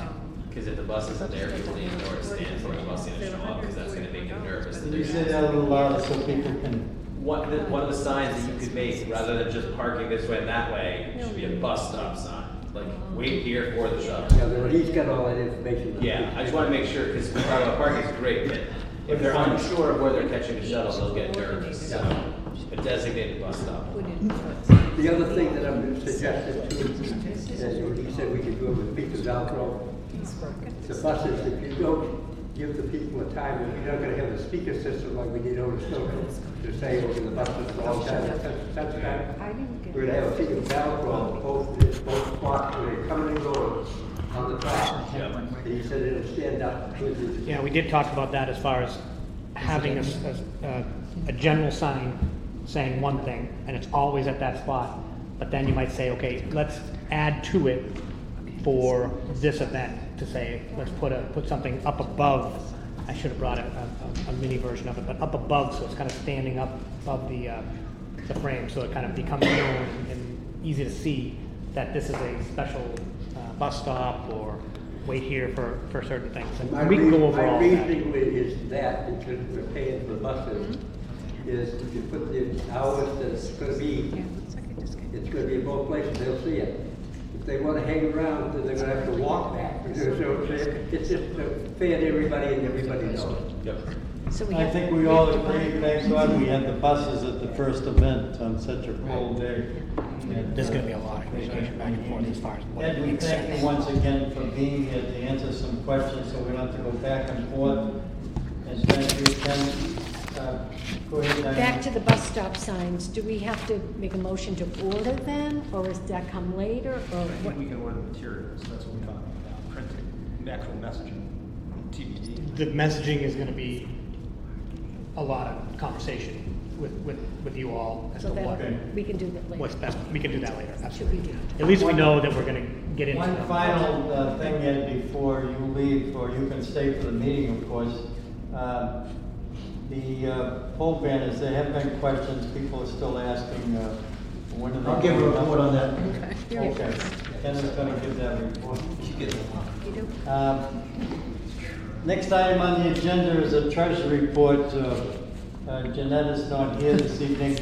because if the bus isn't there, people need to know where to stand for the bus to show up, because that's gonna make them nervous. Can you say that a little louder so people can? One of the signs that you could make, rather than just parking this way and that way, should be a bus stop sign, like, wait here for the shuttle. Yeah, he's got all that information. Yeah, I just wanna make sure, because we talk about parking is great, but if they're unsure of where they're catching the shuttle, they'll get nervous, so, a designated bus stop. The other thing that I'm suggesting too, is he said we could do it with pizza Velcro. The buses, if you don't give the people a time, if you're not gonna have a speaker system like we did over Stoke, to say, okay, the buses for all time, such time, we're gonna have a piece of Velcro, both spots where they're coming and going on the top. And he said it'll stand up. Yeah, we did talk about that as far as having a general sign saying one thing, and it's always at that spot, but then you might say, okay, let's add to it for this event, to say, let's put something up above. I should have brought a mini version of it, but up above, so it's kind of standing up above the frame, so it kind of becomes known and easy to see that this is a special bus stop, or wait here for certain things. And we can go over all My that. reasoning is that, because we're paying for the buses, is if you put the hours that it's gonna be in both places, they'll see it. If they wanna hang around, then they're gonna have to walk back. So it's just fair to everybody, and everybody knows. Yep. So we I have. think we all agree, thanks God we had the buses at the first event on such a cold day. There's gonna be a lot of communication back and forth as far as what Ed, we makes thank sense. you once again for being here to answer some questions, so we don't have to go back and forth. And thank you, Ken. Go ahead, Diane. Back to the bus stop signs, do we have to make a motion to order them, or does that come later, or I what? think we can order materials, that's what we're talking about, printing, actual messaging, TBD. The messaging is gonna be a lot of conversation with you all as to So what, that, we can do that later. what's best. We can do that later, Should we absolutely. do? At least we know that we're gonna get into One them. final thing, Ed, before you leave, or you can stay for the meeting, of course. The pole banners, there have been questions, people are still asking, when are they? I'll give a coming up? report on that. Okay, Ken is gonna give that report. You do? Next item on the agenda is a treasury report. Jeanette is not here this evening,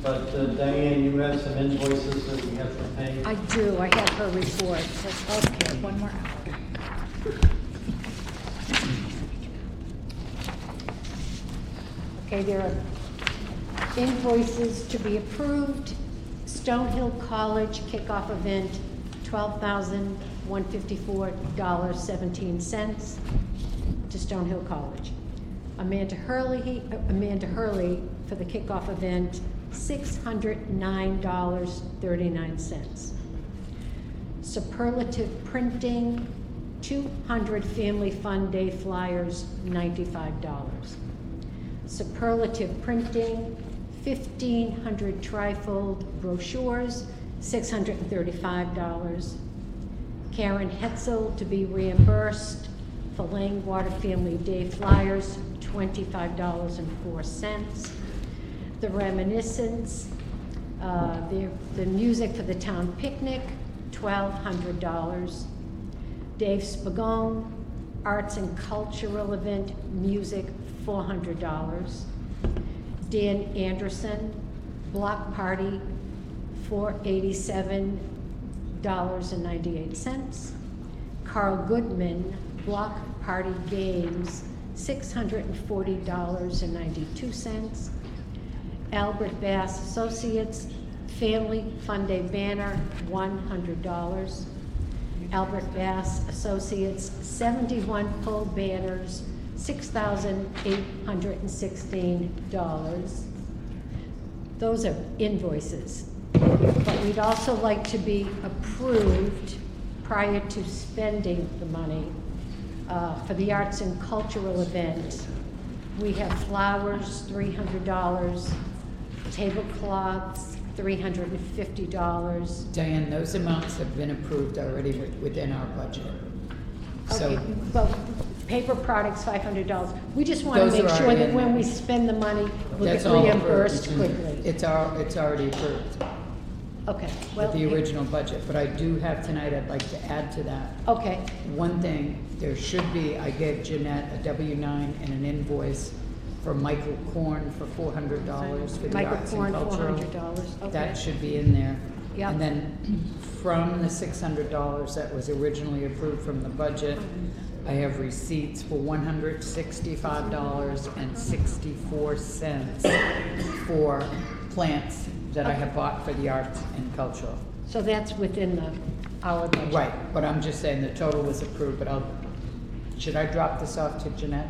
but Diane, you have some invoices that we have to pay. I do, I have her report, okay, one more hour. Okay, there are invoices to be approved. Stonehill College kickoff event, $12,154.17 to Stonehill College. Amanda Hurley for the kickoff event, $609.39. Superlative Printing, 200 Family Fun Day flyers, $95. Superlative Printing, 1,500 trifold brochures, $635. Karen Hetzel to be reimbursed for Langwater Family Day flyers, $25.04. The Reminiscence, the music for the town picnic, $1,200. Dave Spagone, arts and cultural event, music, $400. Dan Anderson, block party, $487.98. Carl Goodman, block party games, $640.92. Albert Bass Associates, Family Fun Day banner, $100. Albert Bass Associates, 71 full banners, $6,816. Those are invoices. But we'd also like to be approved prior to spending the money for the arts and cultural event. We have flowers, $300, tablecloths, $350. Diane, those amounts have been approved already within our budget. So Okay, well, paper products, $500. We just want to Those are make sure already that in when there. we spend the money, we'll that's get all reimbursed approved. quickly. It's already approved Okay, well. with the original budget, but I do have tonight, I'd like to add to that. Okay, One thing, there should be, I gave Jeanette a W-9 and an invoice for Michael Korn for $400 for the Michael arts Korn, and cultural. $400, okay. That should be in there. Yep. And then from the $600 that was originally approved from the budget, I have receipts for $165.64 for plants that I have bought for the arts and cultural. so that's within our budget. Right, but I'm just saying the total was approved, but should I drop this off to Jeanette?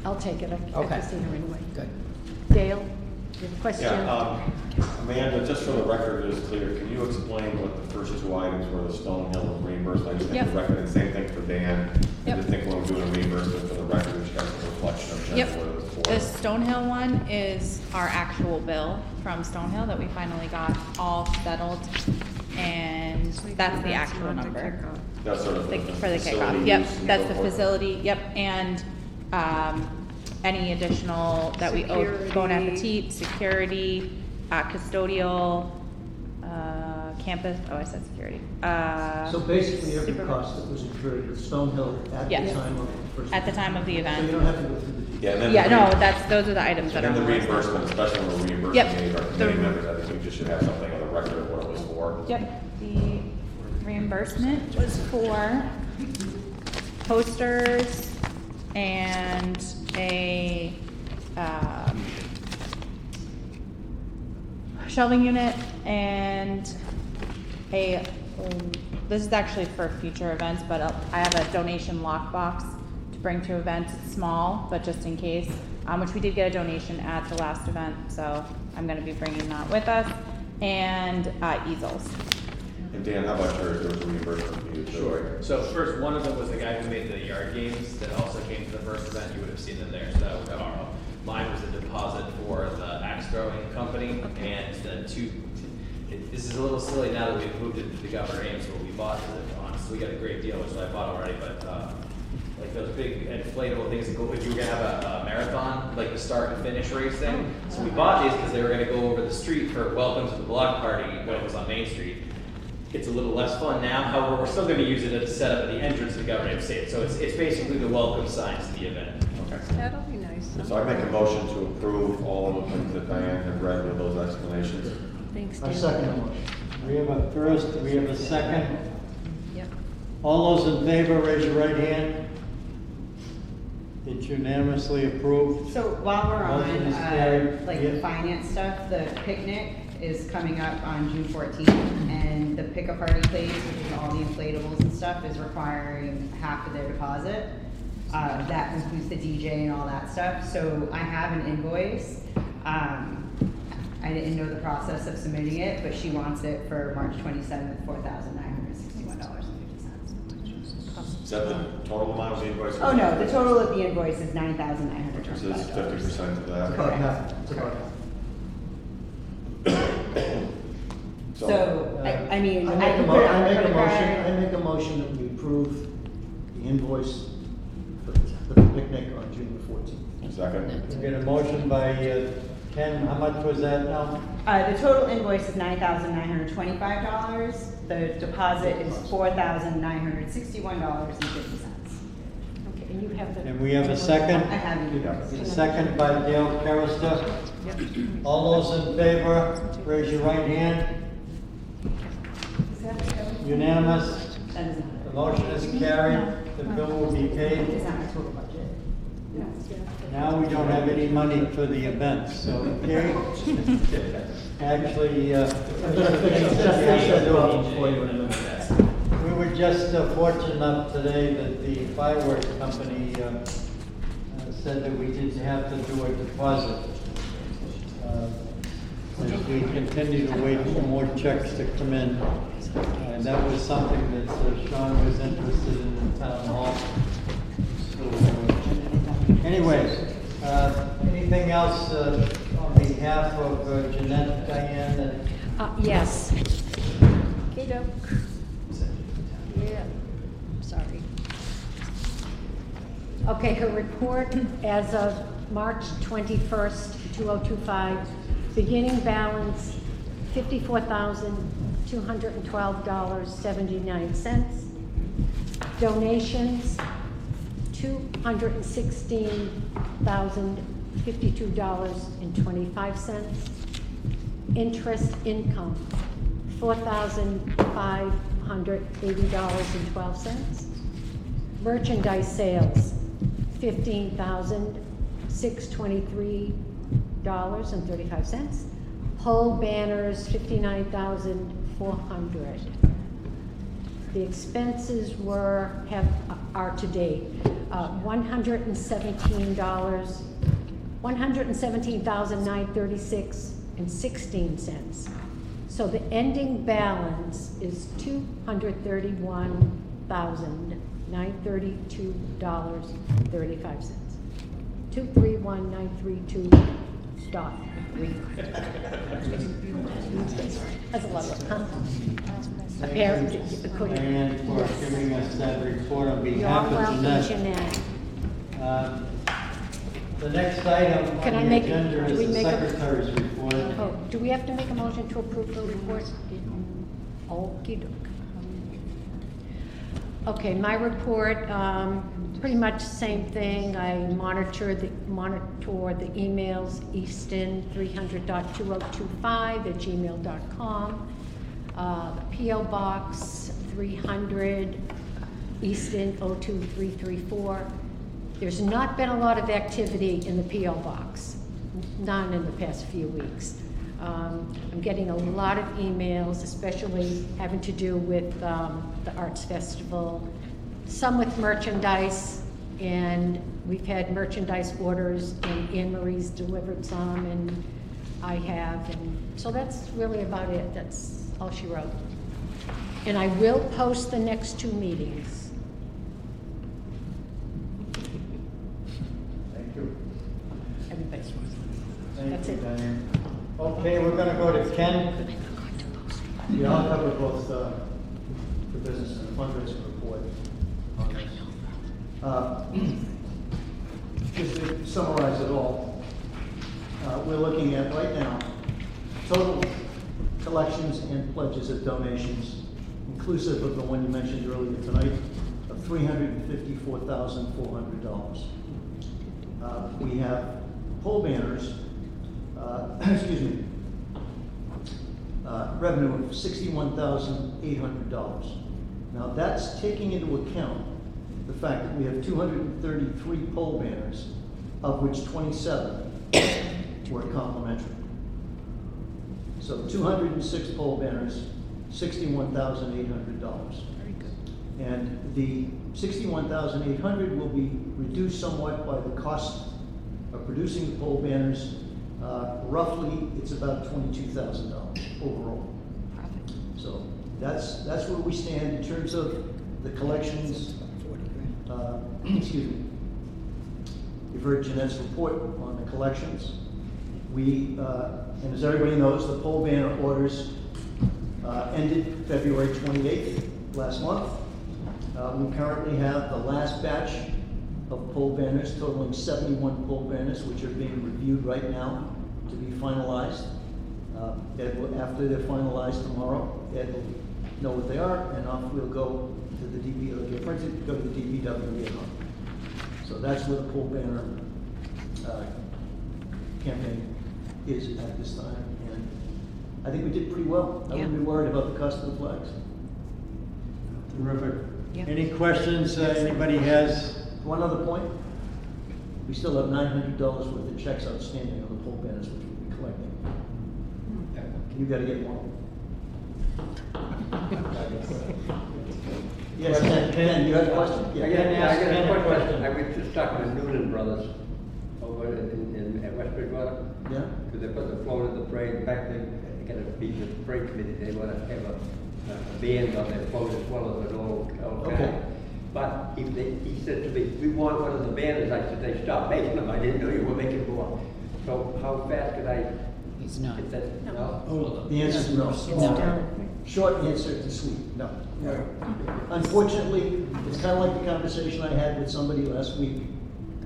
I'll take it, I Okay. can see her anyway. Good. Dale, your question? Yeah, Amanda, just for the record, it is clear, can you explain what the first two items were, the Stonehill reimbursement? I just think Yep. the record, and same thing for Dan. I Yep. just think when we're doing a reimbursement for the record, we should have a reflection of Yep. just what it was for. The Stonehill one is our actual bill from Stonehill that we finally got all settled, and that's the actual number. That's sort of For the facility kickoff, yep, use and that's so the forth. facility, yep, and, any additional that we owe, Bon Appetit, security, custodial, campus, oh, I said security. So basically, every super- cost that was incurred with Stonehill at the Yes. time of the first. At the time of the So event. you don't have to go through the details. Yeah, and then Yeah, the no, re- those are the items that are. And then the on the list. reimbursement, especially when we're reimbursing Yep. any of our committee members, I think we just should have something on the record of what it was for. Yep, the reimbursement was for posters and a, shelving unit and this is actually for future events, but I have a donation lockbox to bring to events. It's small, but just in case, which we did get a donation at the last event, so I'm gonna be bringing that with us. And easels. And Dan, how about yours? There was a reimbursement for you too. Sure. So first, one of them was the guy who made the yard games that also came to the first event. You would have seen them there, so that was tomorrow. Mine was a deposit for the axe throwing company, and the this is a little silly now that we've moved it to the Governor Ames, but we bought, honestly, we got a great deal, which I bought already, but, like those big inflatable things that go, if you were gonna have a marathon, like the start and finish race thing. So we bought these because they were gonna go over the street for welcome to the block party when it was on Main Street. It's a little less fun now, however, we're still gonna use it as a setup at the entrance of the Governor Ames Stadium. So it's basically the welcome signs to the event. Okay. That'll be nice. So I make a motion to approve all of the things that Diane had read with those explanations. Thanks, I Dan. second the motion. We have a first, we have a second. Yep. All those in favor, raise your right hand. It's unanimously approved. So while we're Motion is on, carried. like Yeah. the finance stuff, the picnic is coming up on June 14th, and the pick-a-party place, which is all the inflatables and stuff, is requiring half of their deposit. That includes the DJ and all that stuff, so I have an invoice. I didn't know the process of submitting it, but she wants it for March 27th, $4,961.50. Is that the total amount of the invoice? Oh, no, the total of the invoice is Which is $9,925. 50% of that. Correct. It's about half. So, I mean, I I make can a put it on the motion, credit card. I make a motion that we approve the invoice for the picnic on June the 14th. Second. We get a motion by Ken, how much was that now? The total invoice is $9,925. The deposit is $4,961.50. Okay, and you have the. And we have a second? I have it. A second by Dale Carister. All those in favor, raise your right hand. Unanimous. That is The motion is carried. The bill will be paid. not my total budget. Now we don't have any money for the events, so, okay? Actually, we were just fortunate enough today that the fireworks company said that we didn't have to do a deposit. As we continue to wait for more checks to come in. And that was something that Sean was interested in the town hall. So, anyways, anything else on behalf of Jeanette, Diane? Yes. Okey-doke. Yeah, sorry. Okay, her report as of March 21st, 2025, beginning balance $54,212.79. Donations $216,052.25. Interest income $4,580.12. Merchandise sales $15,623.35. Pole banners $59,400. The expenses are to date $117,936.16. So the ending balance is $231,932.35. 231,932.3. That's a lot of Apparently, Diane, for giving us that report on behalf of Jeanette. The next item on the agenda is the secretary's report. Oh, do we have to make a motion to approve the report? Okey-doke. Okay, my report, pretty much the same thing. I monitor the emails, easton300.2025@gmail.com. P.O. Box 300, Easton 02334. There's not been a lot of activity in the P.O. Box, none in the past few weeks. I'm getting a lot of emails, especially having to do with the Arts Festival, some with merchandise, and we've had merchandise orders, and Anne Marie's delivered some, and I have, and so that's really about it. That's all she wrote. And I will post the next two meetings. Thank you. Everybody's Thank That's you, it. Diane. Okay, we're gonna go to Ken. Yeah, I'll cover both the business and fundraising report on this. Just to summarize it all, we're looking at right now total collections and pledges of donations, inclusive of the one you mentioned earlier tonight, of $354,400. We have pole banners, revenue of $61,800. Now that's taking into account the fact that we have 233 pole banners, of which 27 were complimentary. So 206 pole banners, $61,800. Very good. And the $61,800 will be reduced somewhat by the cost of producing the pole banners. Roughly, it's about $22,000 overall. Profit. So that's where we stand in terms of the collections. Excuse me. You've heard Jeanette's report on the collections. We, and as everybody knows, the pole banner orders ended February 28th last month. We currently have the last batch of pole banners totaling 71 pole banners, which are being reviewed right now to be finalized. After they're finalized tomorrow, Ed will know what they are, and off we'll go to the DPW, go to the DPW. So that's where the pole banner campaign is at this time, and I think we did pretty well. I wouldn't be worried about the cost of the flags. Terrific. Yeah. Any questions anybody has? One other point. we still have $900 worth of checks outstanding on the pole banners, which we'll be collecting. You gotta get one. Yes, Ken, you had a question? I got a question. I was just talking to Noonan Brothers over in West Bridgewater. Yeah. Because they put the float of the parade, in fact, they got to be the parade committee, they want to have a band on their float as well as an old Okay. guy. But he said to me, we want one of the banners. I said, they stopped making them. I didn't know you were making more. So how fast could I? He's not. Get that? No. Oh, the answer is no. No. Short answer to sweet, no. Unfortunately, it's kind of like the conversation I had with somebody last week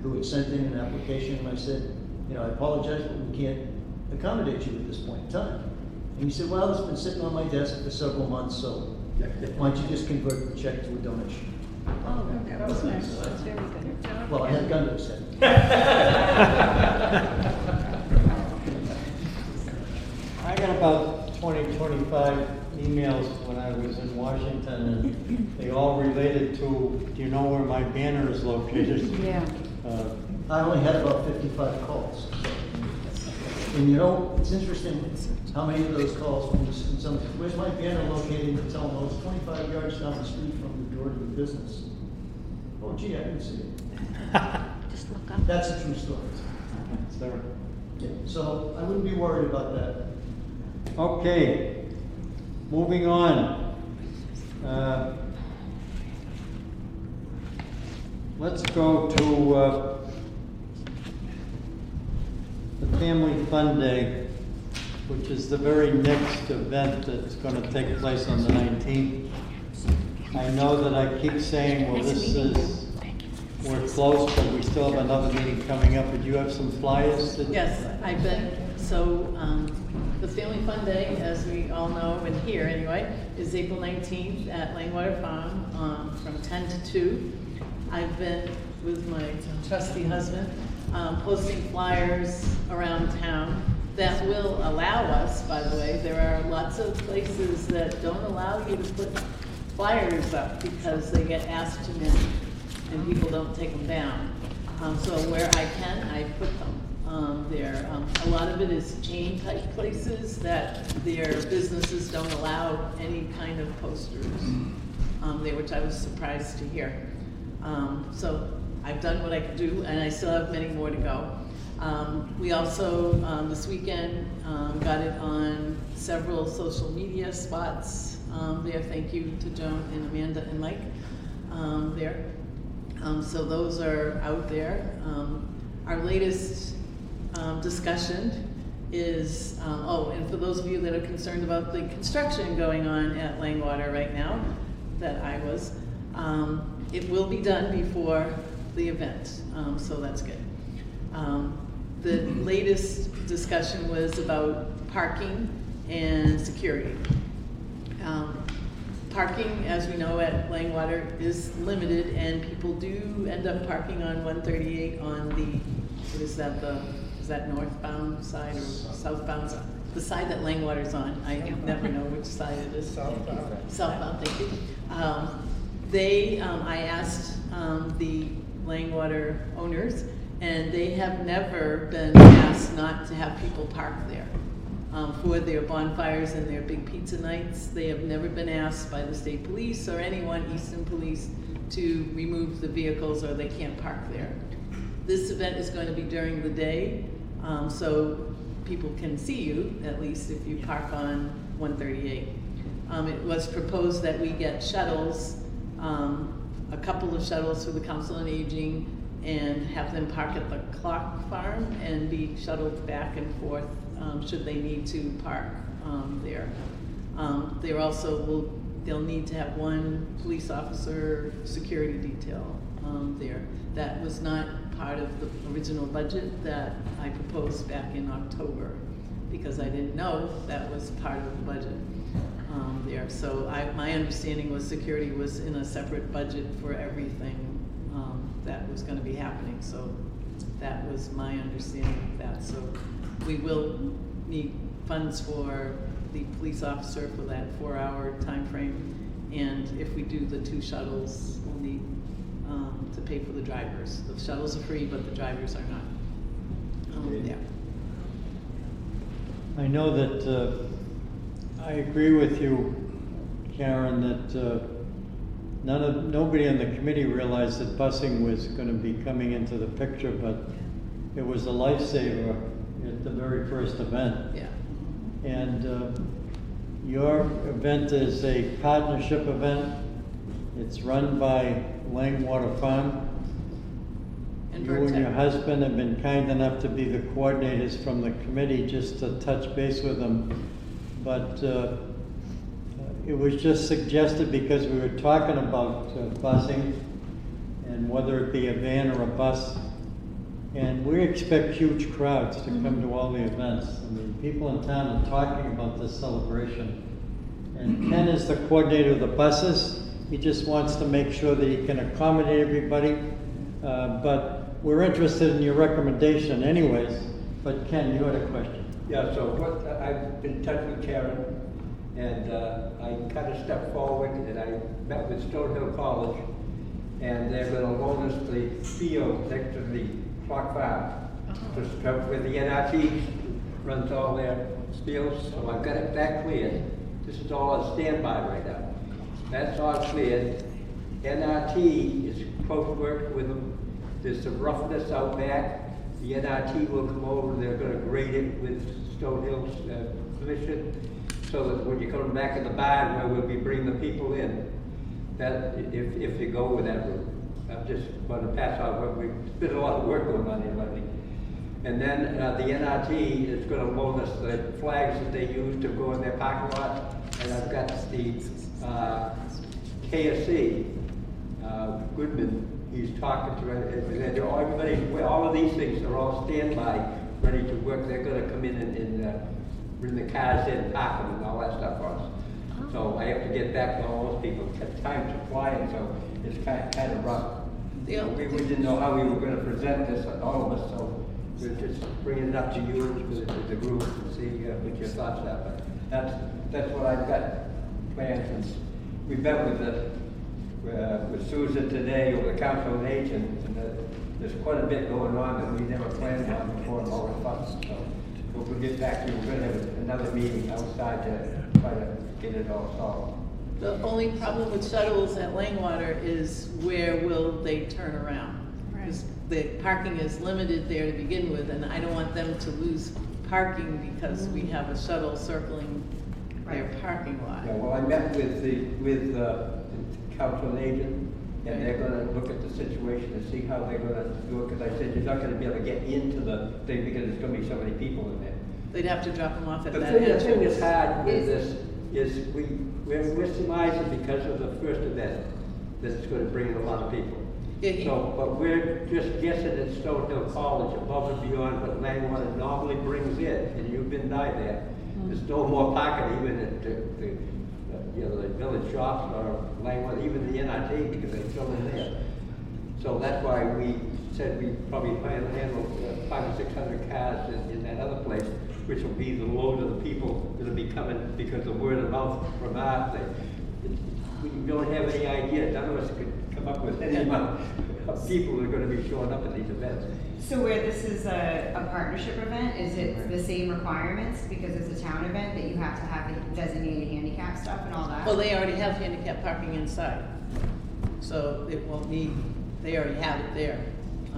who had sent in an application, and I said, you know, I apologize, but we can't accommodate you at this point in time. And he said, well, it's been sitting on my desk for several months, so why don't you just convert the check to a donation? Oh, that was nice. That's very good. Well, I had gun to his head. I got about 20, 25 emails when I was in Washington, and they all related to, do you know where my banner is located? Yeah. I only had about 55 calls. And you know, it's interesting how many of those calls from where's my banner located? To tell them, oh, it's 25 yards down the street from the door to the business. Oh, gee, I didn't see it. Just look up. That's a true story. It's there. Yeah, so I wouldn't be worried about that. Okay, moving on. Let's go to the Family Fun Day, which is the very next event that's going to take place on the 19th. I know that I keep saying, well, we're close, but we still have another meeting coming up. Did you have some flyers? Yes, I've been, the Family Fun Day, as we all know, and here anyway, is April 19th at Langwater Farm from 10 to 2. I've been with my trusty husband posting flyers around town that will allow us, by the way. There are lots of places that don't allow you to put flyers up because they get asked too many and people don't take them down. So where I can, I put them there. A lot of it is chain type places that their businesses don't allow any kind of posters there, which I was surprised to hear. So I've done what I could do, and I still have many more to go. We also, this weekend, got it on several social media spots there. Thank you to Joan and Amanda and Mike there. So those are out there. Our latest discussion is, and for those of you that are concerned about the construction going on at Langwater right now, that I was, it will be done before the event, so that's good. The latest discussion was about parking and security. Parking, as we know, at Langwater is limited, and people do end up parking on 138 on the, is that northbound side or southbound side? The side that Langwater's on. I never know which side it is. Southbound. Southbound, thank you. I asked the Langwater owners, and they have never been asked not to have people park there. For their bonfires and their big pizza nights, they have never been asked by the state police or anyone, Easton Police, to remove the vehicles, or they can't park there. This event is going to be during the day, so people can see you, at least if you park on 138. It was proposed that we get shuttles, a couple of shuttles for the Council on Aging, and have them park at the clock farm and be shuttled back and forth should they need to park there. They'll need to have one police officer security detail there. That was not part of the original budget that I proposed back in October, because I didn't know that was part of the budget there. So my understanding was security was in a separate budget for everything that was going to be happening. So that was my understanding of that. So we will need funds for the police officer for that 4-hour time frame. And if we do the 2 shuttles, we'll need to pay for the drivers. The shuttles are free, but the drivers are not. Yeah. I know that, I agree with you, Karen, that, nobody on the committee realized that busing was gonna be coming into the picture, but it was a lifesaver at the very first event. Yeah. And your event is a partnership event. It's run by Langwater Farm. And You and Vertex. your husband have been kind enough to be the coordinators from the committee, just to touch base with them. But it was just suggested because we were talking about busing and whether it be a van or a bus. And we expect huge crowds to come to all the events. I mean, people in town are talking about this celebration. And Ken is the coordinator of the buses. He just wants to make sure that he can accommodate everybody. But we're interested in your recommendation anyways. But Ken, you had a question. Yeah, so what, I've been in touch with Karen, and I kind of stepped forward, and I met with Stonehill College, and they're gonna loan us the field next to the clock farm, just where the NRT runs all their fields, so I've got it back cleared. This is all on standby right now. That's all cleared. NRT is close working with them. There's some roughness out back. The NRT will come over, they're gonna grade it with Stonehill's permission, so that when you're coming back in the barn where we'll be bringing the people in, that if you go with that route. I'm just going to pass out what we've been a lot of work going on here lately. And then the NRT is going to loan us the flags that they use to go in their parking lot. And I've got the KSC, Goodman, he's talking to everybody, all of these things are all standby, ready to work. They're going to come in and bring the cars in, park them and all that stuff for us. So I have to get back to all those people. Time's flying, so it's kind of rough. We didn't know how we were going to present this, all of us, so we're just bringing it up to you as the group and see what your thoughts are. But that's what I've got planned. And we met with Susan today over the Council on Aging, and there's quite a bit going on that we never planned on before all the funds. So we'll get back to you. We're going to have another meeting outside to try to get it all solved. The only problem with shuttles at Langwater is where will they turn around? Because the parking is limited there to begin with, and I don't want them to lose parking because we have a shuttle circling their parking lot. Yeah, well, I met with the Council on Aging, and they're gonna look at the situation and see how they're gonna do it, because I said you're not gonna be able to get into the thing because there's gonna be so many people in there. They'd have to drop them off at that The thing entrance. that's hard with this is we're surmising because of the first event that it's gonna bring in a lot of people. So, but we're just guessing at Stonehill College above and beyond what Langwater normally brings in, and you've been by there. There's no more parking even at the village shops or Langwater, even the NRT, because they fill in there. So that's why we said we probably plan to handle 500 or 600 cars in that other place, which will be the load of the people that'll be coming because of word of mouth from our thing. We don't have any idea. None of us could come up with any amount of people that are going to be showing up at these events. So where this is a partnership event, is it the same requirements because it's a town event that you have to have the designated handicap stuff and all that? Well, they already have handicap parking inside, so it won't need, they already have it there,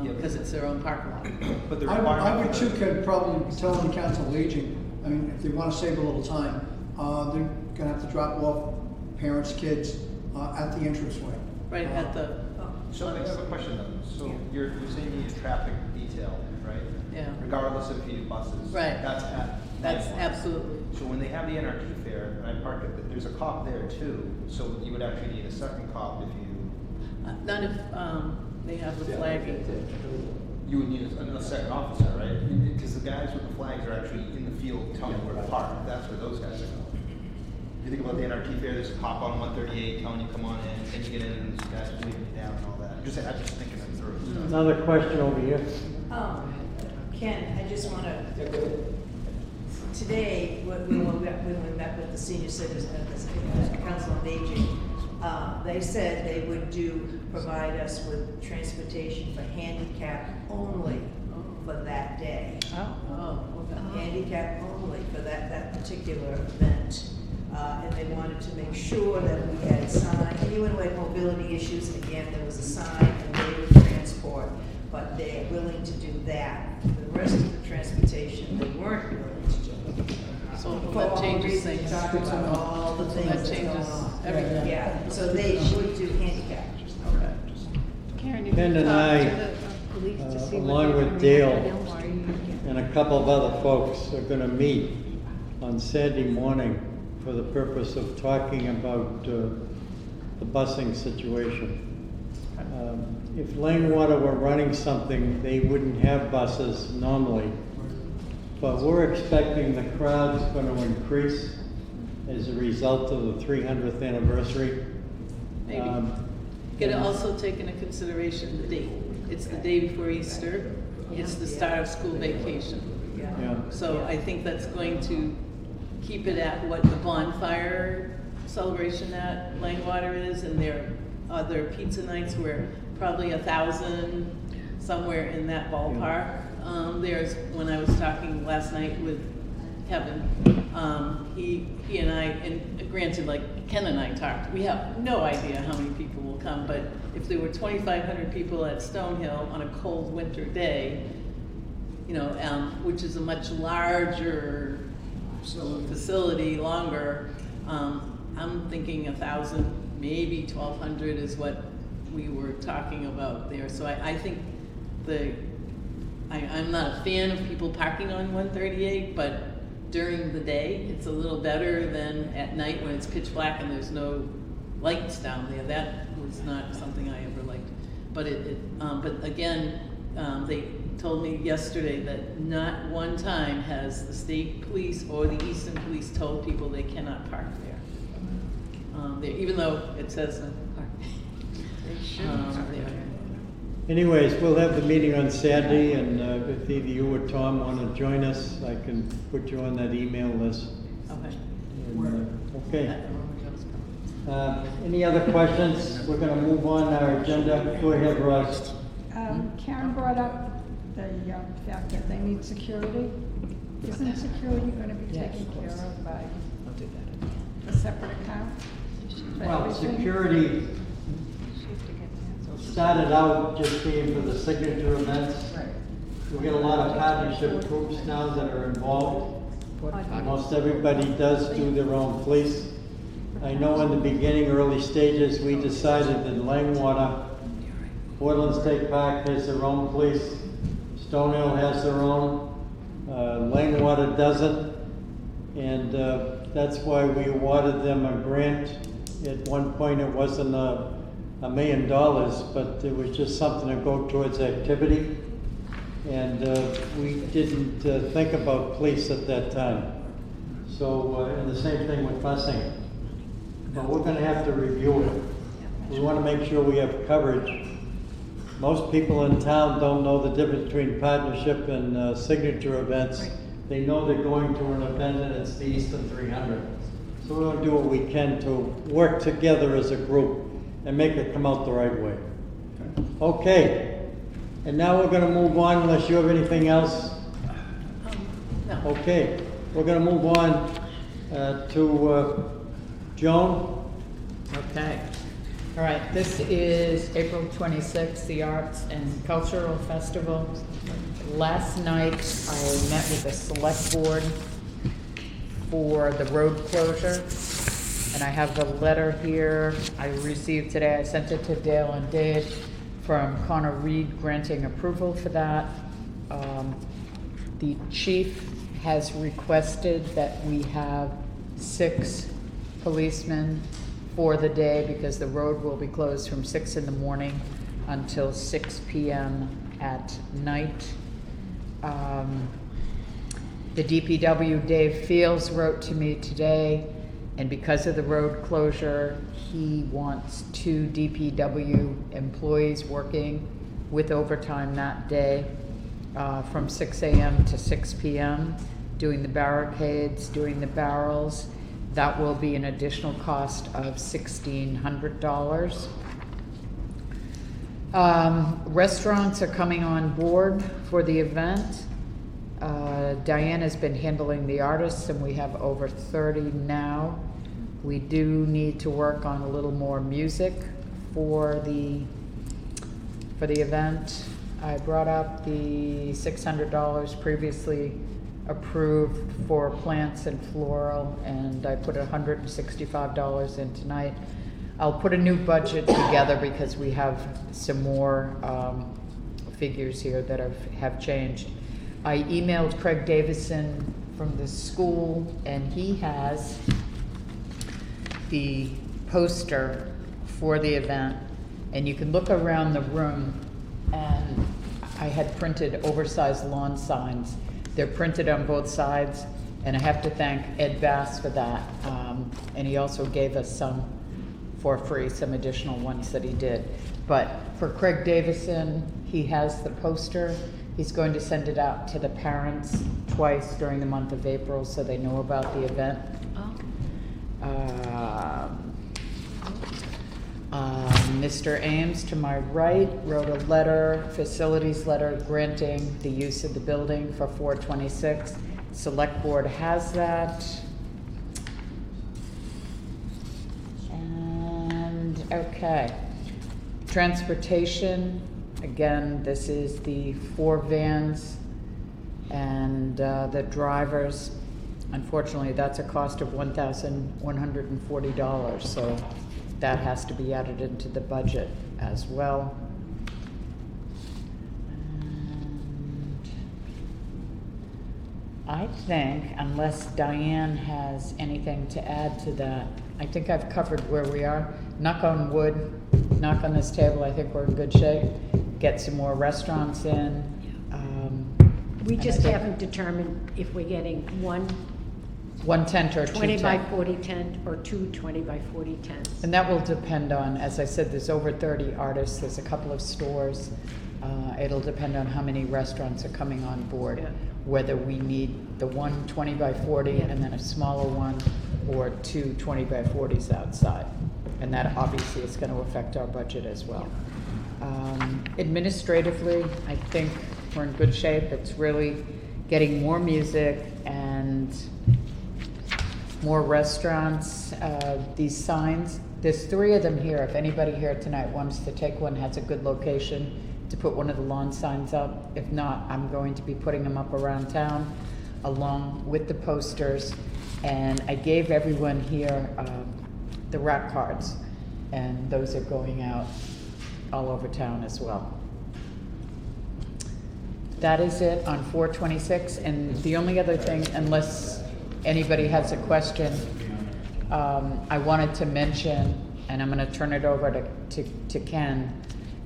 because it's their own parking lot. But the I would too, could probably tell the Council of Aging, I mean, if they want to save a little time, they're gonna have to drop off parents, kids, at the entranceway. Right at the. So I have a question though. So you're saying you need a traffic detail, right? Yeah. Regardless of if you do buses. Right. That's That's absolutely. So when they have the NRT fair, and I park it, there's a cop there too, so you would actually need a second cop if you. Not if, they have the flag. You would need a second officer, right? Because the guys with the flags are actually in the field telling you where to park. That's where those guys are going. You think about the NRT fair, there's a cop on 138 telling you come on in, and you get in and these guys are leaving you down and all that. I'm just thinking that through. Another question over here. Ken, I just want to, today, when we met with the senior citizens, the Council on Aging, They said they would provide us with transportation for handicap only for that day. Oh, okay. Handicap only for that particular event. And they wanted to make sure that we had a sign. Anyone who had mobility issues, and again, there was a sign and they would transport, but they are willing to do that. The rest of the transportation, they weren't willing to do. So For that all the changes reasons things. talking about all the things That that's going changes on. everything. Yeah, so they would do handicap. Okay. Karen, have Ken you and talked I, to the police to see what along they're with gonna Dale do, or you- and a couple of other folks, are gonna meet on Saturday morning for the purpose of talking about the busing situation. If Langwater were running something, they wouldn't have buses normally. But we're expecting the crowd's gonna increase as a result of the 300th anniversary. Maybe. Gotta also take into consideration the date. It's the day before Easter. It's the start of school vacation. Yeah. So I think that's going to keep it at what the bonfire celebration at Langwater is, and there are other pizza nights where probably 1,000, somewhere in that ballpark. There's, when I was talking last night with Kevin, he and I, and granted, like Ken and I talked, we have no idea how many people will come, but if there were 2,500 people at Stonehill on a cold winter day, you know, which is a much larger facility, longer, I'm thinking 1,000, maybe 1,200 is what we were talking about there. So I think I'm not a fan of people parking on 138, but during the day, it's a little better than at night when it's pitch black and there's no lights down there. That was not something I ever liked. But but again, they told me yesterday that not one time has the state police or the Easton police told people they cannot park there. Even though it says They shouldn't. there. Anyways, we'll have the meeting on Saturday, and if either you or Tom want to join us, I can put you on that email list. Okay. And, okay. Any other questions? We're going to move on our agenda. Go ahead, Ross. Karen brought up the fact that they need security. Isn't security gonna be taken care of by a separate account? for Well, everything? security started out just being for the signature events. Right. We get a lot of partnership groups now that are involved. Most everybody does do their own police. I know in the beginning, early stages, we decided that Langwater, Portland State Park has their own police, Stonehill has their own, Langwater doesn't, and that's why we awarded them a grant. At one point, it wasn't $1 million, but it was just something to go towards activity. And we didn't think about police at that time. So, and the same thing with busing. But we're gonna have to review it. We wanna make sure we have coverage. Most people in town don't know the difference between partnership and signature events. They know they're going to an event and it's the Easton 300. So we're gonna do what we can to work together as a group and make it come out the right way. Okay. And now we're gonna move on unless you have anything else. No. Okay, we're gonna move on to Joan. Okay. All right, this is April 26th, the Arts and Cultural Festival. Last night, I met with the select board for the road closure. And I have the letter here I received today. I sent it to Dale and Dave from Connor Reed granting approval for that. The chief has requested that we have 6 policemen for the day because the road will be closed from 6 in the morning until 6 p.m. at night. The DPW, Dave Fields, wrote to me today, and because of the road closure, he wants 2 DPW employees working with overtime that day from 6 a.m. to 6 p.m., doing the barricades, doing the barrels, That will be an additional cost of $1,600. Restaurants are coming on board for the event. Diane has been handling the artists, and we have over 30 now. We do need to work on a little more music for the event. I brought up the $600 previously approved for plants and floral, and I put $165 in tonight. I'll put a new budget together because we have some more figures here that have changed. I emailed Craig Davison from the school, and he has the poster for the event, and you can look around the room, and I had printed oversized lawn signs. They're printed on both sides, and I have to thank Ed Bass for that. And he also gave us some for free, some additional ones that he did. But for Craig Davison, he has the poster. He's going to send it out to the parents twice during the month of April so they know about the event. Mr. Ames, to my right, wrote a letter, facilities letter, granting the use of the building for 426. Select Board has that. And, okay. Transportation, again, this is the 4 vans and the drivers. Unfortunately, that's a cost of $1,140, so that has to be added into the budget as well. And I think, unless Diane has anything to add to that, I think I've covered where we are. Knock on wood, knock on this table, I think we're in good shape. Get some more restaurants in. We just haven't determined if we're getting one 1 tent or 2 20 by tent. 40 tent or 2 20 by 40 tents. And that will depend on, as I said, there's over 30 artists, there's a couple of stores. It'll depend on how many restaurants are coming on board, Yeah. whether we need the one 20 by 40 and then a smaller one, or 2 20 by 40s outside. And that obviously is going to affect our budget as well. Administratively, I think we're in good shape. It's really getting more music and more restaurants. These signs, there's 3 of them here. If anybody here tonight wants to take one, has a good location to put one of the lawn signs up. If not, I'm going to be putting them up around town along with the posters. And I gave everyone here the rack cards, and those are going out all over town as well. That is it on 426, and the only other thing, unless anybody has a question, I wanted to mention, and I'm going to turn it over to Ken,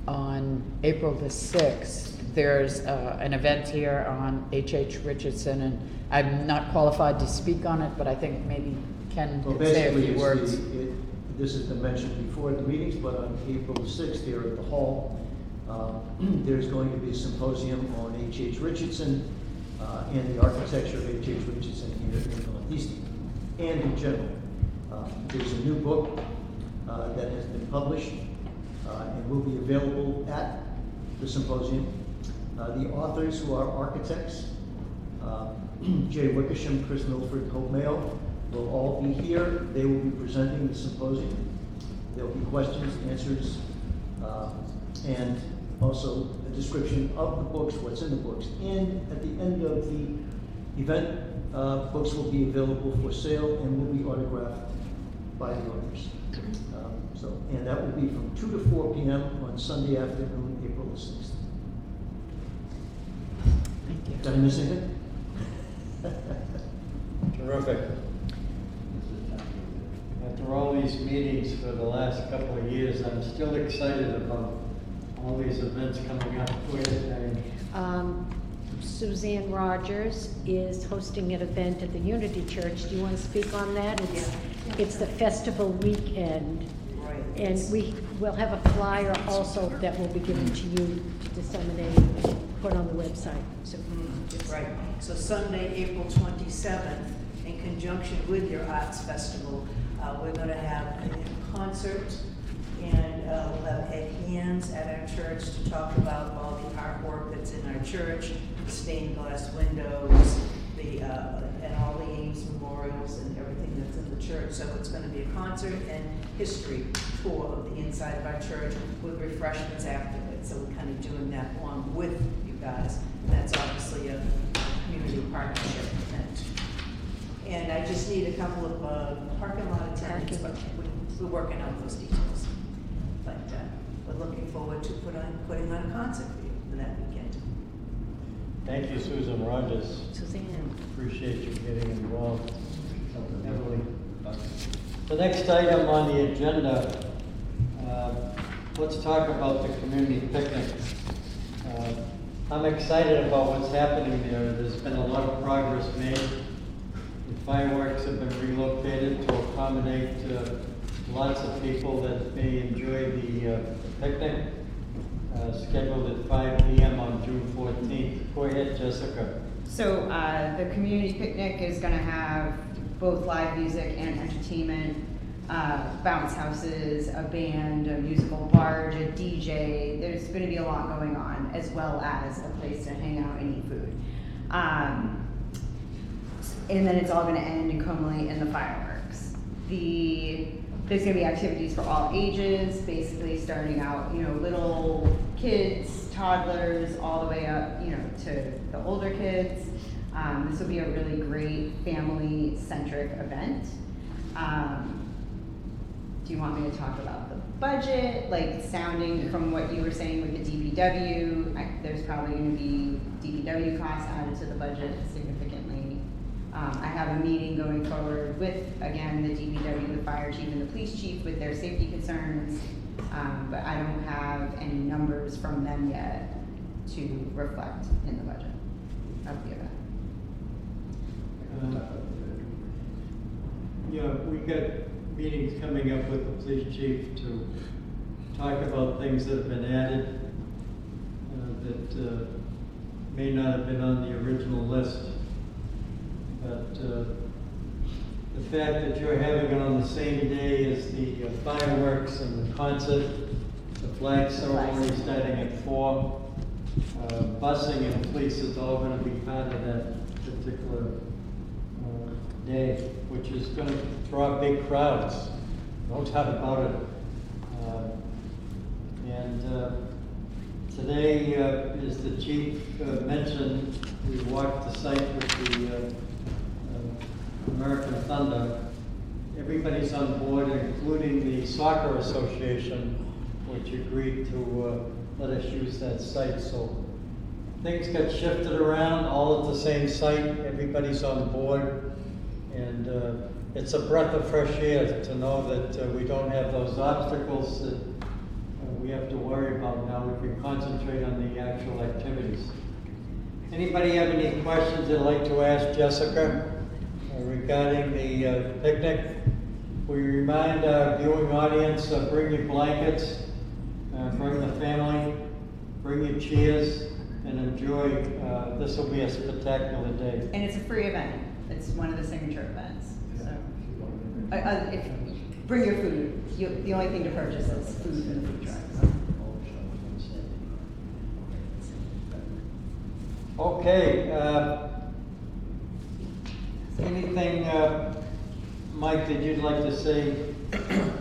on April the 6th, there's an event here on H.H. Richardson, and I'm not qualified to speak on it, but I think maybe Ken Well, Oh, could say a basically, few words. this has been mentioned before at the meetings, but on April the 6th here at the hall, there's going to be a symposium on H.H. Richardson and the architecture of H.H. Richardson here in North Easton, and in general. There's a new book that has been published and will be available at the symposium. The authors, who are architects, Jay Wickersham, Chris Milford, Hope Mayo, will all be here. They will be presenting the symposium. There will be questions, answers, and also a description of the books, what's in the books. And at the end of the event, books will be available for sale and will be autographed by the authors. And that will be from 2 to 4 p.m. on Sunday afternoon, April the 6th. Thank you. Did I miss anything? Terrific. After all these meetings for the last couple of years, I'm still excited about all these events coming up. Suzanne Rogers is hosting an event at the Unity Church. Do you want to speak on that? It's the festival weekend. Right. And we will have a flyer also that will be given to you to disseminate and put on the website. So Right, so Sunday, April 27th in conjunction with your arts festival, we're gonna have a concert, and we'll have Ed Hands at our church to talk about all the artwork that's in our church, the stained glass windows, and all the Ames memorials and everything that's in the church. So it's gonna be a concert and history tour of the inside of our church with refreshments afterwards. So we're kind of doing that along with you guys. And that's obviously a community partnership event. And I just need a couple of parking lot attendants, but we're working out those details. But we're looking forward to putting on a concert for you for that weekend. Thank you, Susan Rogers. Suzanne. Appreciate you getting involved heavily. The next item on the agenda, let's talk about the community picnic. I'm excited about what's happening there. There's been a lot of progress made. The fireworks have been relocated to accommodate lots of people that may enjoy the picnic, scheduled at 5 p.m. on June 14th. Go ahead, Jessica. So the community picnic is going to have both live music and entertainment, bounce houses, a band, a musical barge, a DJ. There's going to be a lot going on, as well as a place to hang out and eat food. And then it's all going to end and culminate in the fireworks. There's going to be activities for all ages, basically starting out, little kids, toddlers, all the way up, to the older kids. This will be a really great family-centric event. Do you want me to talk about the budget? Like, sounding from what you were saying with the DPW, there's probably going to be DPW costs added to the budget significantly. I have a meeting going forward with, again, the DPW, the fire chief, and the police chief with their safety concerns, but I don't have any numbers from them yet to reflect in the budget of the event. We got meetings coming up with the police chief to talk about things that have been added that may not have been on the original list. But the fact that you're having it on the same day as the fireworks and the concert, the flag ceremony starting at 4, busing and police is all going to be part of that particular day, which is going to draw big crowds, no doubt about it. Today, as the chief mentioned, we walked the site with the American Thunder. Everybody's on board, including the Soccer Association, which agreed to let us use that site. So things got shifted around, all at the same site. Everybody's on board. And it's a breath of fresh air to know that we don't have those obstacles that we have to worry about now. We can concentrate on the actual activities. Anybody have any questions they'd like to ask Jessica regarding the picnic? We remind our viewing audience, bring your blankets, bring the family, bring your chairs, and enjoy. This will be a spectacular day. And it's a free event. It's one of the signature events. So, bring your food. The only thing to purchase is food and the food trucks. Okay. Anything, Mike, that you'd like to say?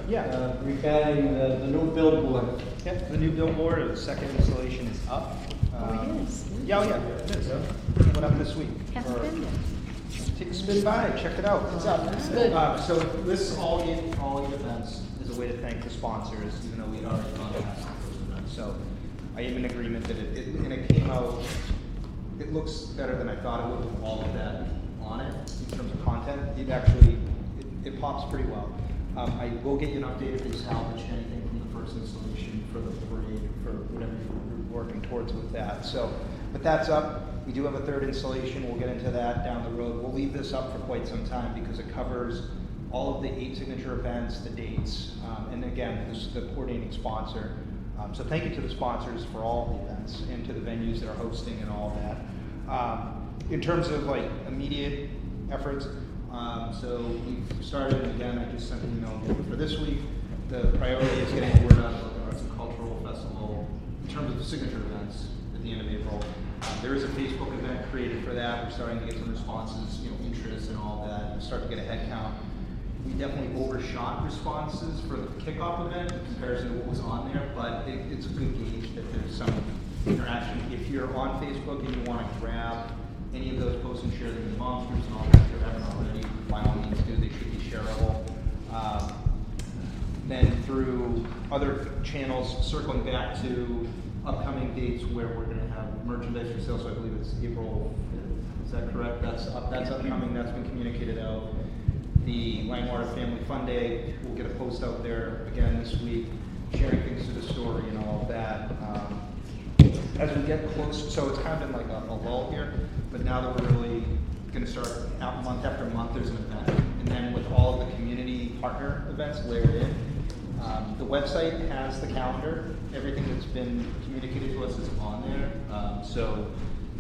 Yeah. Regarding the new billboard? Yep, the new billboard, the second installation is up. Oh, it is? Yeah, it is. Went up this week. Haven't been there. Take a spin by, check it out, it's up. Good. So this all eight events is a way to thank the sponsors, even though we had already contacted those events. So I am in agreement that it came out, it looks better than I thought it would with all of that on it in terms of content. It pops pretty well. I will get you an update if they salvaged anything from the first installation for the parade, for whatever you're working towards with that. So, but that's up. We do have a third installation. We'll get into that down the road. We'll leave this up for quite some time because it covers all of the 8 signature events, the dates, and again, this is the coordinating sponsor. So thank you to the sponsors for all the events and to the venues that are hosting and all that. In terms of like immediate efforts, So we've started, and again, I just sent an email again for this week. The priority is getting the word out about the Arts and Cultural Festival in terms of the signature events at the end of April. There is a Facebook event created for that. We're starting to get some responses, interest and all that. We'll start to get a head count. We definitely overshot responses for the kickoff event in comparison to what was on there, but it's a good gauge that there's some interaction. If you're on Facebook and you want to grab any of those posts and share them in moms groups and all that, if you haven't already, by all means do. They should be shareable. Then through other channels, circling back to upcoming dates where we're going to have merchandise for sale. So I believe it's April 5th. Is that correct? That's upcoming. That's been communicated out. The Langwater Family Fun Day, we'll get a post out there again this week, sharing things to the story and all of that. As we get close, so it's kind of been like a lull here, but now that we're really going to start out month after month, there's an event. And then with all of the community partner events layered in, the website has the calendar. Everything that's been communicated to us is on there. So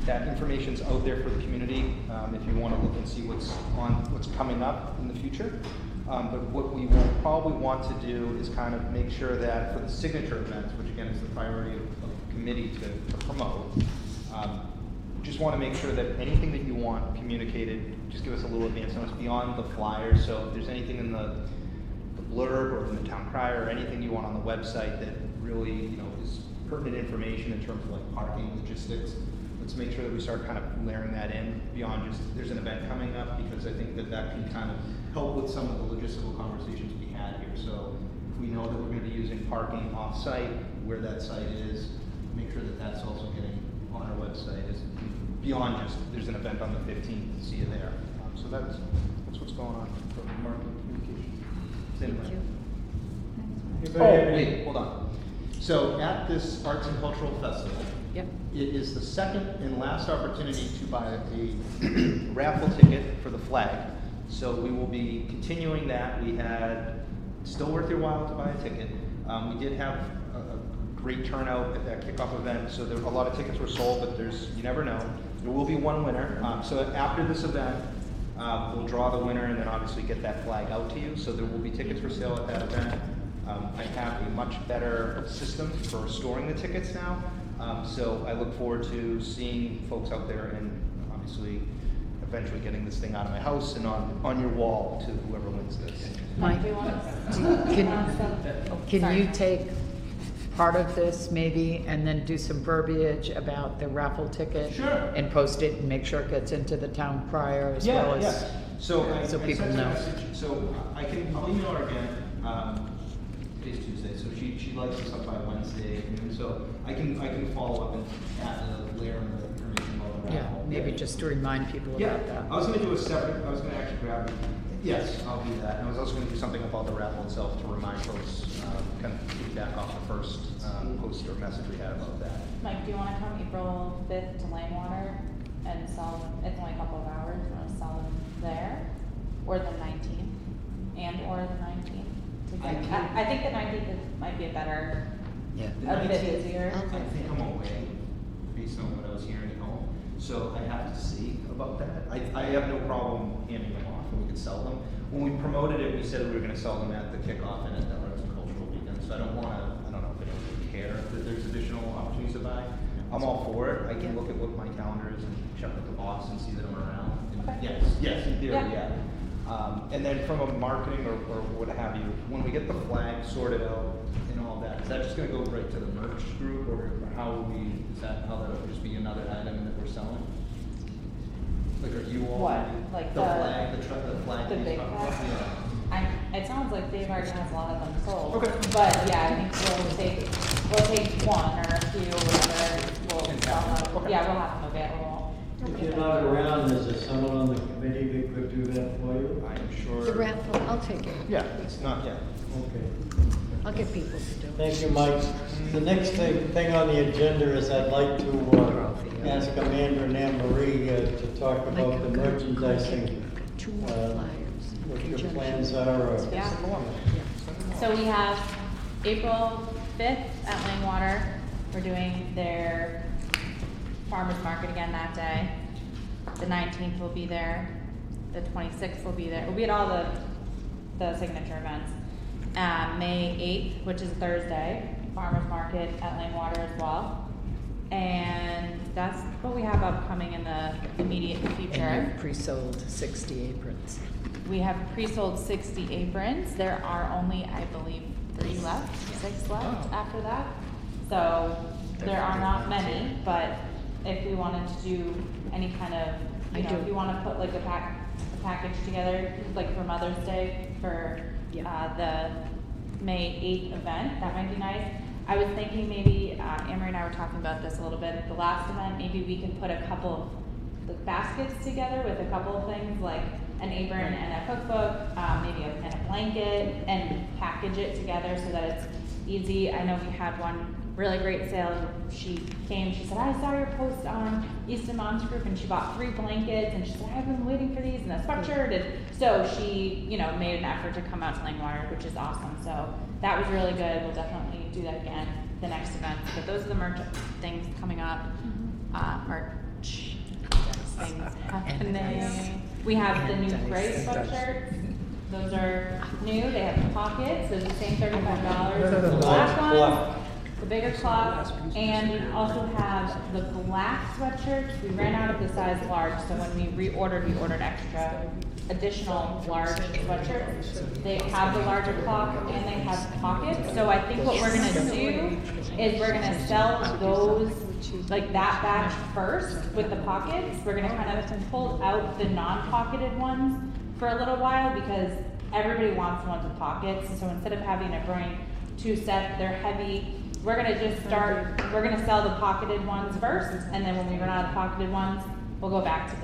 that information's out there for the community if you want to look and see what's coming up in the future. But what we will probably want to do is kind of make sure that for the signature events, which again is the priority of the committee to promote, just want to make sure that anything that you want communicated, just give us a little advance notice beyond the flyer. So if there's anything in the blurb or in the town crier or anything you want on the website that really is pertinent information in terms of like parking, logistics, let's make sure that we start kind of layering that in beyond just there's an event coming up, because I think that can kind of help with some of the logistical conversations we had here. So if we know that we're going to be using parking off-site, where that site is, make sure that that's also getting on our website. Is beyond just there's an event on the 15th, see you there. So that's what's going on for marketing communication. Thank you. Oh, wait, hold on. So at this Arts and Cultural Festival, Yep. it is the second and last opportunity to buy a raffle ticket for the flag. So we will be continuing that. We had, still worth your while to buy a ticket. We did have a great turnout at that kickoff event, so a lot of tickets were sold, but you never know. There will be one winner. So after this event, we'll draw the winner and then obviously get that flag out to you. So there will be tickets for sale at that event. I have a much better system for storing the tickets now. So I look forward to seeing folks out there and obviously eventually getting this thing out of my house and on your wall to whoever wins this. Mike, can you take part of this maybe and then do some verbiage about the raffle ticket? Sure. And post it and make sure it gets into the town crier as well as, So so I people sent a know. message. So I'll email her again. Today's Tuesday, so she likes this up by Wednesday, and so I can follow up and add the layer of the information about the Yeah, raffle. maybe just to remind people about that. I was going to do I was going to actually grab it. Yes, I'll do that. And I was also going to do something about the raffle itself to remind folks, kind of feedback off the first post or message we had about that. Mike, do you want to come April 5th to Langwater and sell them? It's only a couple of hours. You want to sell them there, or the 19th, or the 19th? I think the 19th might be a better, a bit easier. I think I'm away based on what I was hearing at home, so I have to see about that. I have no problem handing them off and we could sell them. When we promoted it, we said we were going to sell them at the kickoff and at the Arts and Cultural Weekend, so I don't know if anyone would care that there's additional opportunities to buy. I'm all for it. I can look at what my calendar is and check with the boss and see that I'm around. Okay. Yes, in theory, yeah. And then from a marketing or what have you, when we get the flag sorted out and all that, is that just going to go right to the merch group, or how that'll just be another item that we're selling? Like, are you all? What? Like the flag, the flag. The that big he's talking flag? about? Yeah. It sounds like Dave already has a lot of them sold. Okay. But yeah, I think we'll take one or a few, whatever. We'll sell them. Okay. Yeah, we'll have them available. If you're not around, is there someone on the committee that could do that for you? I am sure. The raffle, I'll take it. Yeah, it's not yet. Okay. I'll get people to do it. Thank you, Mike. The next thing on the agenda is I'd like to ask Amanda and Anne Marie to talk about the merchandising. Two more flyers. What your plans are. Or Yeah. So we have April 5th at Langwater. We're doing their farmer's market again that day. The 19th will be there. the 26th will be there. We'll be at all the signature events. May 8th, which is Thursday, farmers market at Langwater as well. And that's what we have upcoming in the immediate future. And you've pre-sold 60 aprons. We have pre-sold 60 aprons. There are only, I believe, 6 left after that. So there are not many, but if we wanted to do any kind of, if you want to put like a package together, like for Mother's Day for the May 8th event, that might be nice. I was thinking maybe, Amory and I were talking about this a little bit at the last event, maybe we could put a couple of like baskets together with a couple of things like an apron and a cookbook, maybe and a blanket, and package it together so that it's easy. I know we had one really great sale. She came, she said, I saw your post on Easton Moms Group, and she bought 3 blankets, and she said, I've been waiting for these, and a sweatshirt, and so she, made an effort to come out to Langwater, which is awesome. So that was really good. We'll definitely do that again the next event. But those are the merch things coming up. Merch things happening. We have the new gray sweatshirts. Those are new. They have pockets. Those are the same $35 as the black ones. The bigger cloth, and we also have the black sweatshirts. We ran out of the size large, so when we ordered extra additional large sweatshirts. They have the larger cloth and they have pockets. So I think what we're gonna do is we're gonna sell those, like that batch first with the pockets. We're gonna kind of pull out the non-pocketed ones for a little while because everybody wants the ones with pockets. So instead of having to bring 2 sets, they're heavy. We're gonna just start, we're gonna sell the pocketed ones first, and then when we run out of the pocketed ones, we'll go back to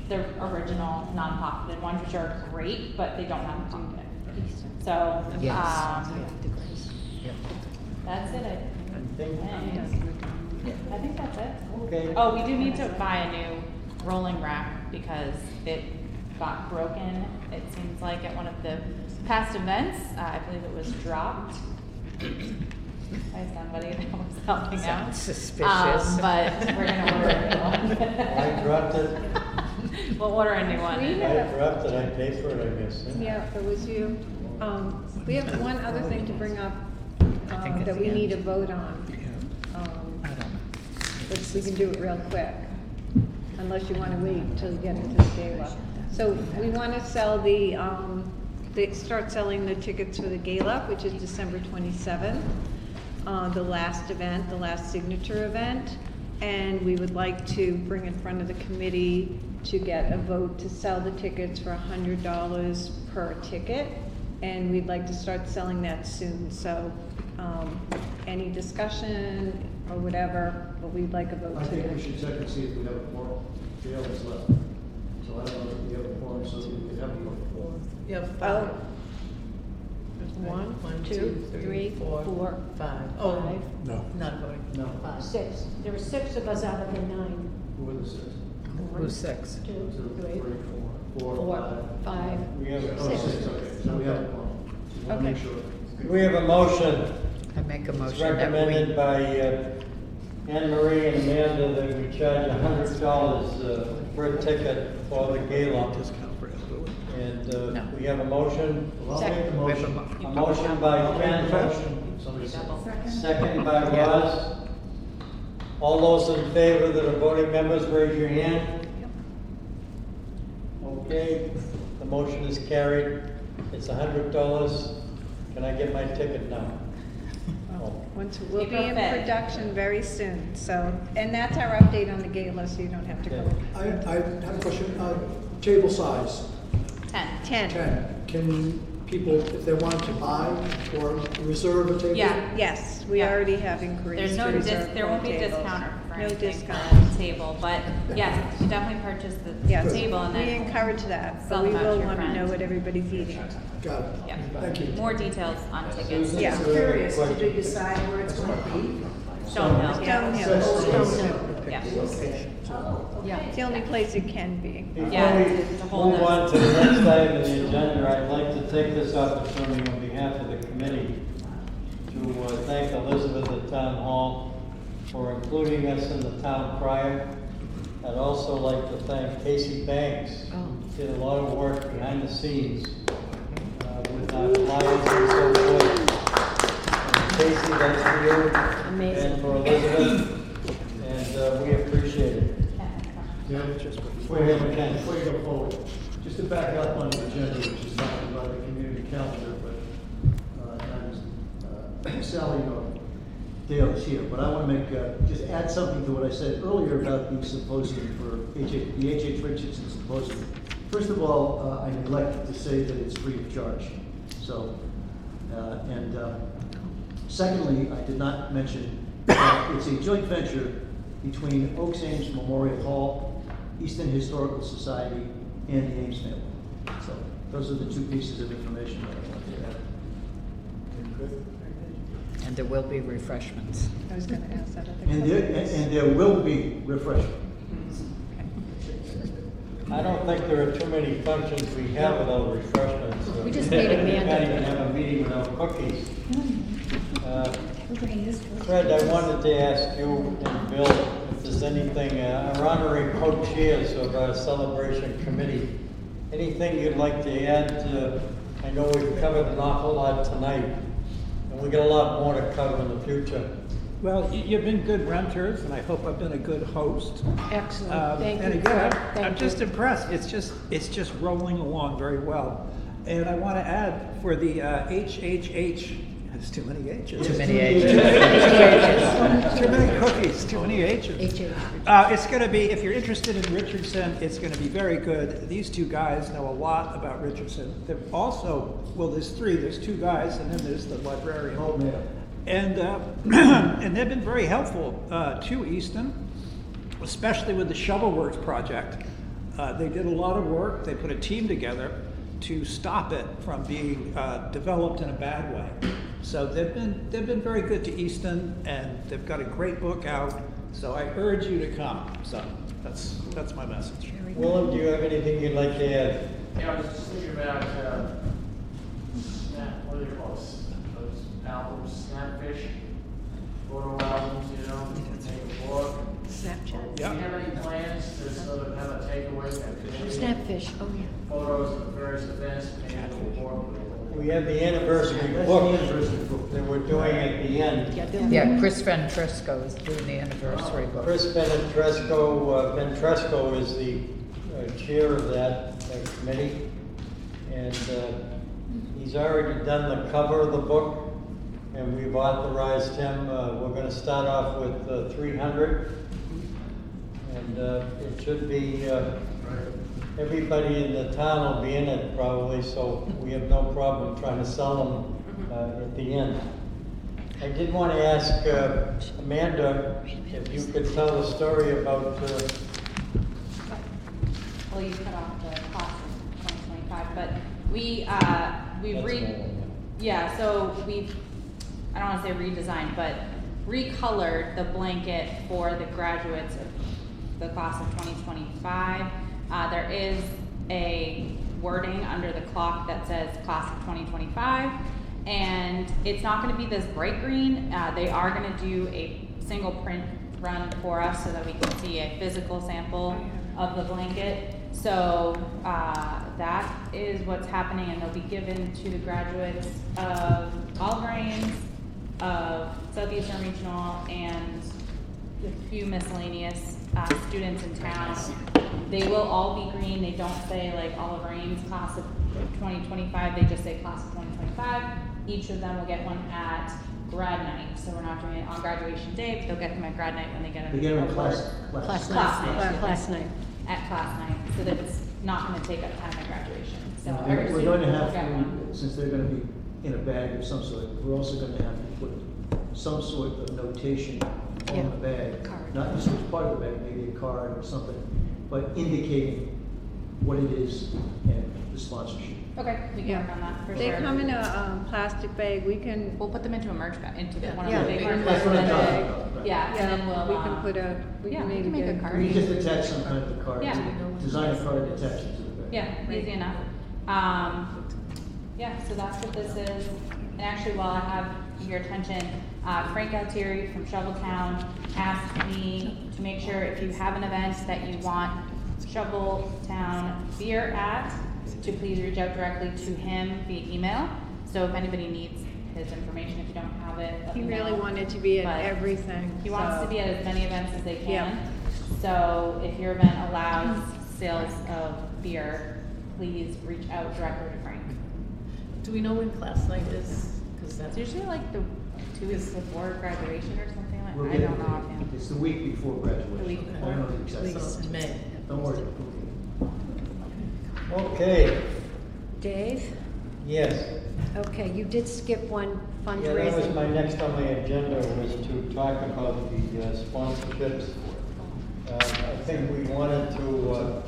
the original non-pocketed ones, which are great, but they don't have a pocket. So, that's it, I think that's it. Okay. Oh, we do need to buy a new rolling rack because it got broken, it seems like, at one of the past events. I believe it was dropped by somebody that was helping out. Suspicious. But we're gonna order a new one. I dropped it. We'll order a new one. I dropped it, I paid for it, I guess. Yeah, it was you. We have one other thing to bring up that we need a vote on. But we can do it real quick, unless you want to wait until you get into the gala. So we want to sell start selling the tickets for the gala, which is December 27th, the last event, the last signature event. And we would like to bring in front of the committee to get a vote to sell the tickets for $100 per ticket. And we'd like to start selling that soon. So any discussion or whatever, but we'd like a vote to. I think we should check and see if we have a quorum. Gail is left. So I don't know if we have a quorum, so we could have a quorum. You have Oh. 5. One, 1, 2, 3, 4, 5. 5. Oh, No. not voting. No. 5. 6. There were 6 of us out of the 9. Who are the 6? Who's 6? 2, 2, 3, 3, 4, 4, 5. We have, Oh, 6, okay, so we have a quorum. So we'll make sure. we have a motion. I make a It's motion that recommended we, by Anne Marie and Amanda that we charge $100 per ticket for the gala. And we have a motion. Well, I'll make the motion. A motion by Ken, Somebody second. second by Roz. All those in favor that are voting members, raise your hand. Okay, the motion is carried. It's $100. Can I get my ticket now? We'll You be go in fed. production very soon, so, and that's our update on the gala, so you don't have to go. I have a question, table size, 10. 10. can people, if they wanted to buy or reserve a table? Yeah. Yes, we Yeah. already have inquiries There's to no reserve there won't be a tables. discount for No anything discount. for the table, but yes, you definitely purchase the Yes, table and we then encourage that, sell but we them out to will your want to know friends. what everybody's eating. Got it. Yeah. Thank you. More details on tickets. Susan? Yeah. I'm curious, did you decide where it's going to be? Stonehill. Stonehill. Stonehill. Yeah. Yeah, it's the only place it can be. Yeah, Before it's a we whole move on to the next item on the agenda, I'd like to take this opportunity on behalf of the committee to thank Elizabeth at Town Hall for including us in the town crier. I'd also like to thank Casey Banks, who did a lot of work behind the scenes with our clients and so forth. And Casey, that's for you. Amazing. And for Elizabeth, and we appreciate it. Yeah, just Go ahead, Ken. before you go forward, just to back up on the agenda, which is talking about the community calendar, but Sally or Dale is here, but I want to make, just add something to what I said earlier about the symposium for the H.H. Richardson Symposium. First of all, I neglected to say that it's free of charge. So, secondly, I did not mention that it's a joint venture between Oaks Ames Memorial Hall, Easton Historical Society, and the Ames family. So, those are the two pieces of information that I wanted to add. Good. And there will be refreshments. I was gonna ask that. And there will be refreshment. I don't think there are too many functions we have without refreshments. We just need a We can't mandate. even have a meeting without cookies. Fred, I wanted to ask you and Bill if there's anything, our honorary co-chairs of our celebration committee, anything you'd like to add? I know we've covered an awful lot tonight, and we got a lot more to cover in the future. Well, you've been good renters, and I hope I've been a good host. Excellent, thank And you. again, Thank I'm you. just impressed. It's just rolling along very well. And I want to add for the HHH, it's too many H's. Too many H's. Too many cookies, too many H's. It's going to be, if you're interested in Richardson, it's going to be very good. These two guys know a lot about Richardson. They're also, well, there's three. There's two guys, and then there's the librarian. Oh, man. And and they've been very helpful to Easton, especially with the Shovel Works project. They did a lot of work. They put a team together to stop it from being developed in a bad way. So they've been very good to Easton, and they've got a great book out. So I urge you to come. So that's my message. Willem, do you have anything you'd like to add? Yeah, I was just thinking about, what do they call those albums, Snapfish, photo albums, you know, take a book. Snapchat? Do you have any plans to sort of have a takeaway? Snapfish, oh yeah. Photos of various events, maybe a little book. We have the anniversary book that we're doing at the end. Yeah, Chris Ventresco is doing the anniversary book. Chris Ventresco is the chair of that committee, and he's already done the cover of the book, and we've authorized him. We're going to start off with 300, and it should be everybody in the town will be in it probably, so we have no problem trying to sell them at the end. I did want to ask Amanda if you could tell the story about. Well, you cut off the class in 2025, but so we've, I don't want to say redesigned, but recolored the blanket for the graduates of the class of 2025. There is a wording under the clock that says class of 2025, and it's not going to be this bright green. They are going to do a single print run for us so that we can see a physical sample of the blanket. So that is what's happening, and they'll be given to the graduates of Oliver Ames, of Southeastern Regional, and a few miscellaneous students in town. They will all be green. They don't say like Oliver Ames class of 2025. They just say class of 2025. Each of them will get one at grad night. So we're not doing it on graduation day, but they'll get them at grad night when they get They get them in class night. At class night, so that it's not going to take up time at graduation. So every We're student going to will have get one. to, since they're going to be in a bag of some sort, we're also going to have to put some sort of notation on the bag. Not just which part of the bag, maybe a card or something, but indicating what it is and the sponsorship. Okay, we can work on that for They sure. come in a plastic bag, We'll put them into a merch bag, into Yeah. one of Yeah, the big they- ones. That's what I'm talking about, right. Yeah, and then we'll, we can put a, we yeah, can we maybe can make get a card. We just attach some kind of a card, Yeah. design a card, attach it to the bag. Yeah, easy enough. Yeah, so that's what this is. And actually, while I have your attention, Frank Altieri from Shoveltown asked me to make sure if you have an event that you want Shoveltown beer at, to please reach out directly to him via email. So if anybody needs his information, if you don't have it, let He me really know. wanted to be at But everything. He wants so- to be at as many events as they can. Yeah. So if your event allows sales of beer, please reach out directly to Frank. Do we know when class night is? Because It's that's usually like the 2 weeks before graduation or something like We'll that. I get don't it. know offhand. It's the week before graduation. The week I don't know the exact Weeks date. May. Don't worry. Okay, Dave? yes. Okay, you did skip one Yeah, that was fundraising. my next on my agenda, was to talk about the sponsorships. I think we wanted to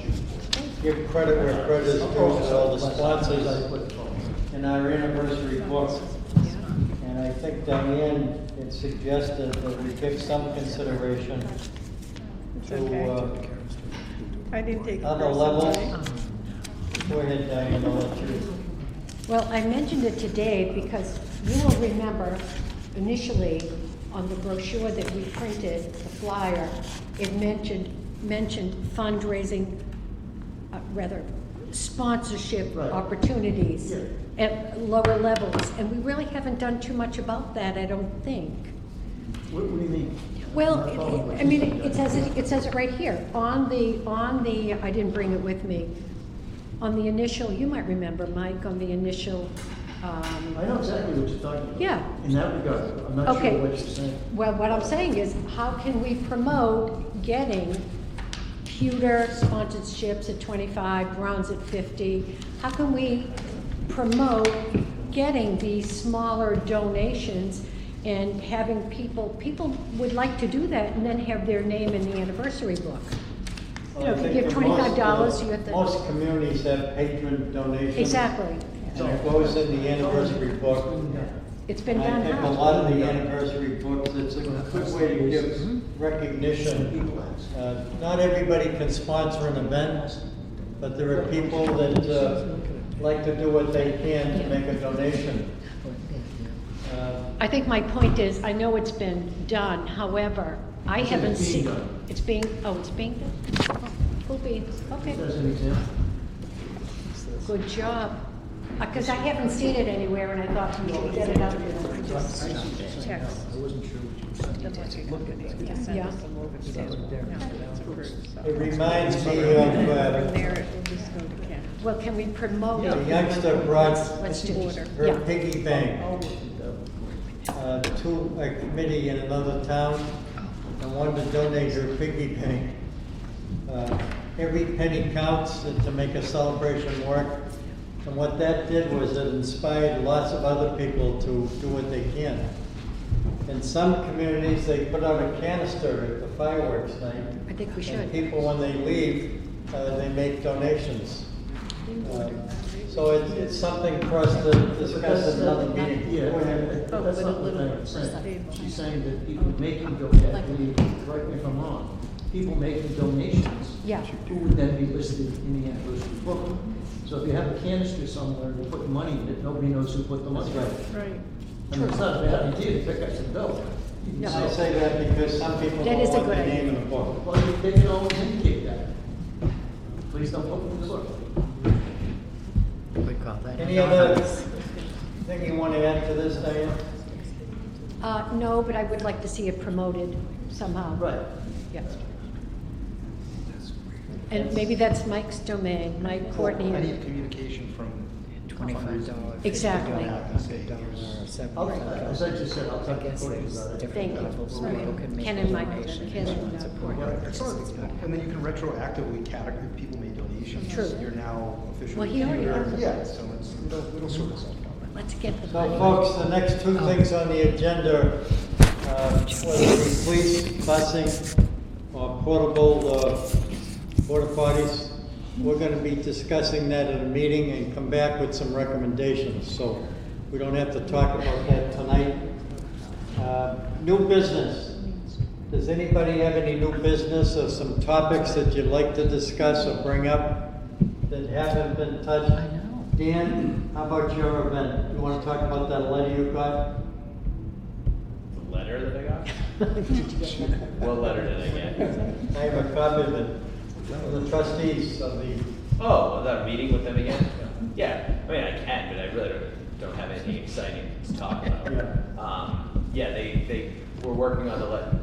give credit where credit is due to all the sponsors in our anniversary book. And I think Diane had suggested that we give some consideration to I didn't take it other personally. levels. Go ahead, Diane, I'll let you. Well, I mentioned it today because you will remember initially on the brochure that we printed, the flyer, it mentioned fundraising, rather sponsorship opportunities at lower levels. And we really haven't done too much about that, I don't think. What do you mean? Well, I mean, it says it right here, on the, I didn't bring it with me, on the initial, you might remember, Mike, on the initial, I know exactly what you're talking about. Yeah. In that regard, I'm not Okay. sure what you're saying. Well, what I'm saying is, how can we promote getting pewter sponsorships at 25, bronze at 50? How can we promote getting these smaller donations and having people would like to do that and then have their name in the anniversary book? You know, if you give $25, you have to. Most communities have patron donations. Exactly. And it goes in the anniversary book. It's been I done think a now. lot of the anniversary books, it's a good way to give recognition. Not everybody can sponsor an event, but there are people that like to do what they can to make a donation. I think my point is, I know it's been done, however, I haven't It's being seen. done. It's being, it's being done? Oh, cool beans, okay. As an example. Good job. Because I haven't seen it anywhere and I thought we should get it out there. I just checked. I wasn't sure what you were saying. Yeah. It reminds me of, Well, can we promote? a youngster brought Let's do it. her Yeah. piggy bank to a committee in another town and wanted to donate her piggy bank. Every penny counts to make a celebration work. And what that did was it inspired lots of other people to do what they can. In some communities, they put out a canister at the fireworks night. I think we should. And people, when they leave, they make donations. So it's something for us to discuss in another meeting. Yeah, Go ahead. that's not what I'm saying. She's saying that people making donations, correct me if I'm wrong, people making donations. Yeah. Who would then be listed in the anniversary book. So if you have a canister somewhere and you put money in it, nobody knows who put the money in. That's right. Right. I mean, it's not a bad idea to pick up some dough. No. I say that because some people That don't is a want good their idea. name in the book. Well, they can always indicate that. Please don't put them in the book. Any other thing you want to add to this, Diane? No, but I would like to see it promoted somehow. Right. Yeah. And maybe that's Mike's domain, Mike, Courtney. I need communication from $25. Exactly. As I just said, I'll talk to Courtney about it. Thank you. Ken and Mike, Ken and Courtney. And then you can retroactively categorize, people made donations. True. You're now officially. Well, he already has. Yeah, so it'll sort itself out. Let's get the. So folks, the next two things on the agenda, whether it be police, busing, or portable porta potties, we're gonna be discussing that at a meeting and come back with some recommendations, so we don't have to talk about that tonight. New business. Does anybody have any new business or some topics that you'd like to discuss or bring up that haven't been touched? Dan, how about your event? you wanna talk about that letter you got? The letter that I got? What letter did I get? I have a copy of the trustees of the. Oh, was that a meeting with them again? Yeah, I mean, I can, but I really don't have anything exciting to talk about. Yeah, they were working on the letter.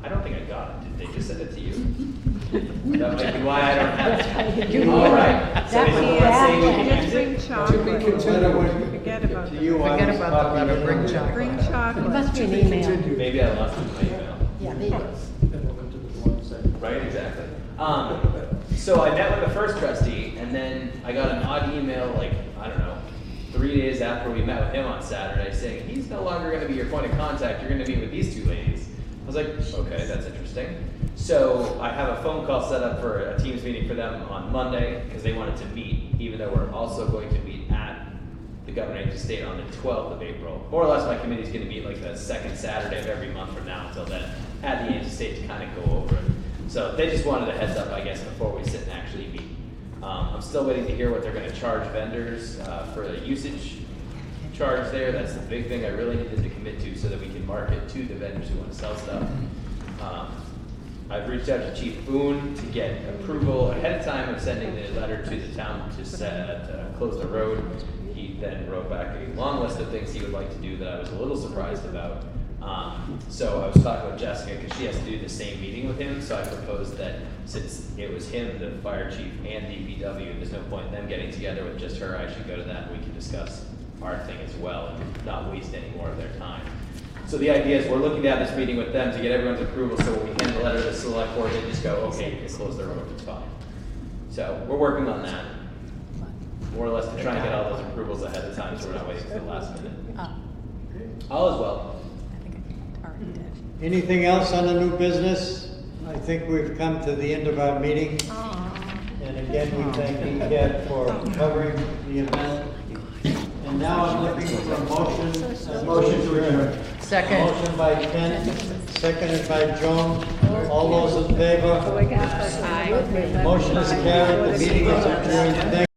I don't think I got it. Did they just send it to you? That might be why I don't have it. All right. So is it not saying we can use it? Forget about To you, Forget I was about the letter, copied bring in. chocolate. Bring chocolate. It must be an email. Maybe I lost it in my email. Yeah, there you go. Right, exactly. So I met with the first trustee, and then I got an odd email, like, I don't know, 3 days after we met with him on Saturday, saying he's no longer gonna be your point of contact, you're gonna meet with these two ladies. I was like, okay, that's interesting. So I have a phone call set up for a Teams meeting for them on Monday, because they wanted to meet, even though we're also going to meet at the Governor Ames Estate on the 12th of April. More or less, my committee's gonna meet like the second Saturday of every month from now until then, at the Ames Estate to kind of go over it. So they just wanted a heads up, I guess, before we sit and actually meet. I'm still waiting to hear what they're gonna charge vendors for the usage charge there. That's the big thing I really needed to commit to so that we can market to the vendors who want to sell stuff. I've reached out to Chief Boone to get approval ahead of time of sending the letter to the town to close the road. He then wrote back a long list of things he would like to do that I was a little surprised about. So I was talking with Jessica because she has to do the same meeting with him, so I proposed that since it was him, the fire chief, and DPW, there's no point in them getting together with just her, I should go to that and we can discuss our thing as well and not waste any more of their time. So the idea is we're looking to have this meeting with them to get everyone's approval, so when we hand the letter to the select board, they just go, okay, you can close the road, it's fine. So we're working on that, more or less to try and get all those approvals ahead of time, so we're not waiting for the last minute. All is well. Anything else on the new business? I think we've come to the end of our meeting. And again, we thank ECAT for covering the event. And now I'm looking for a motion. Motion to adjourn. Second. Motion by Ken, seconded by Joan. All those in favor? Motion is carried. The meeting is adjourned. Thank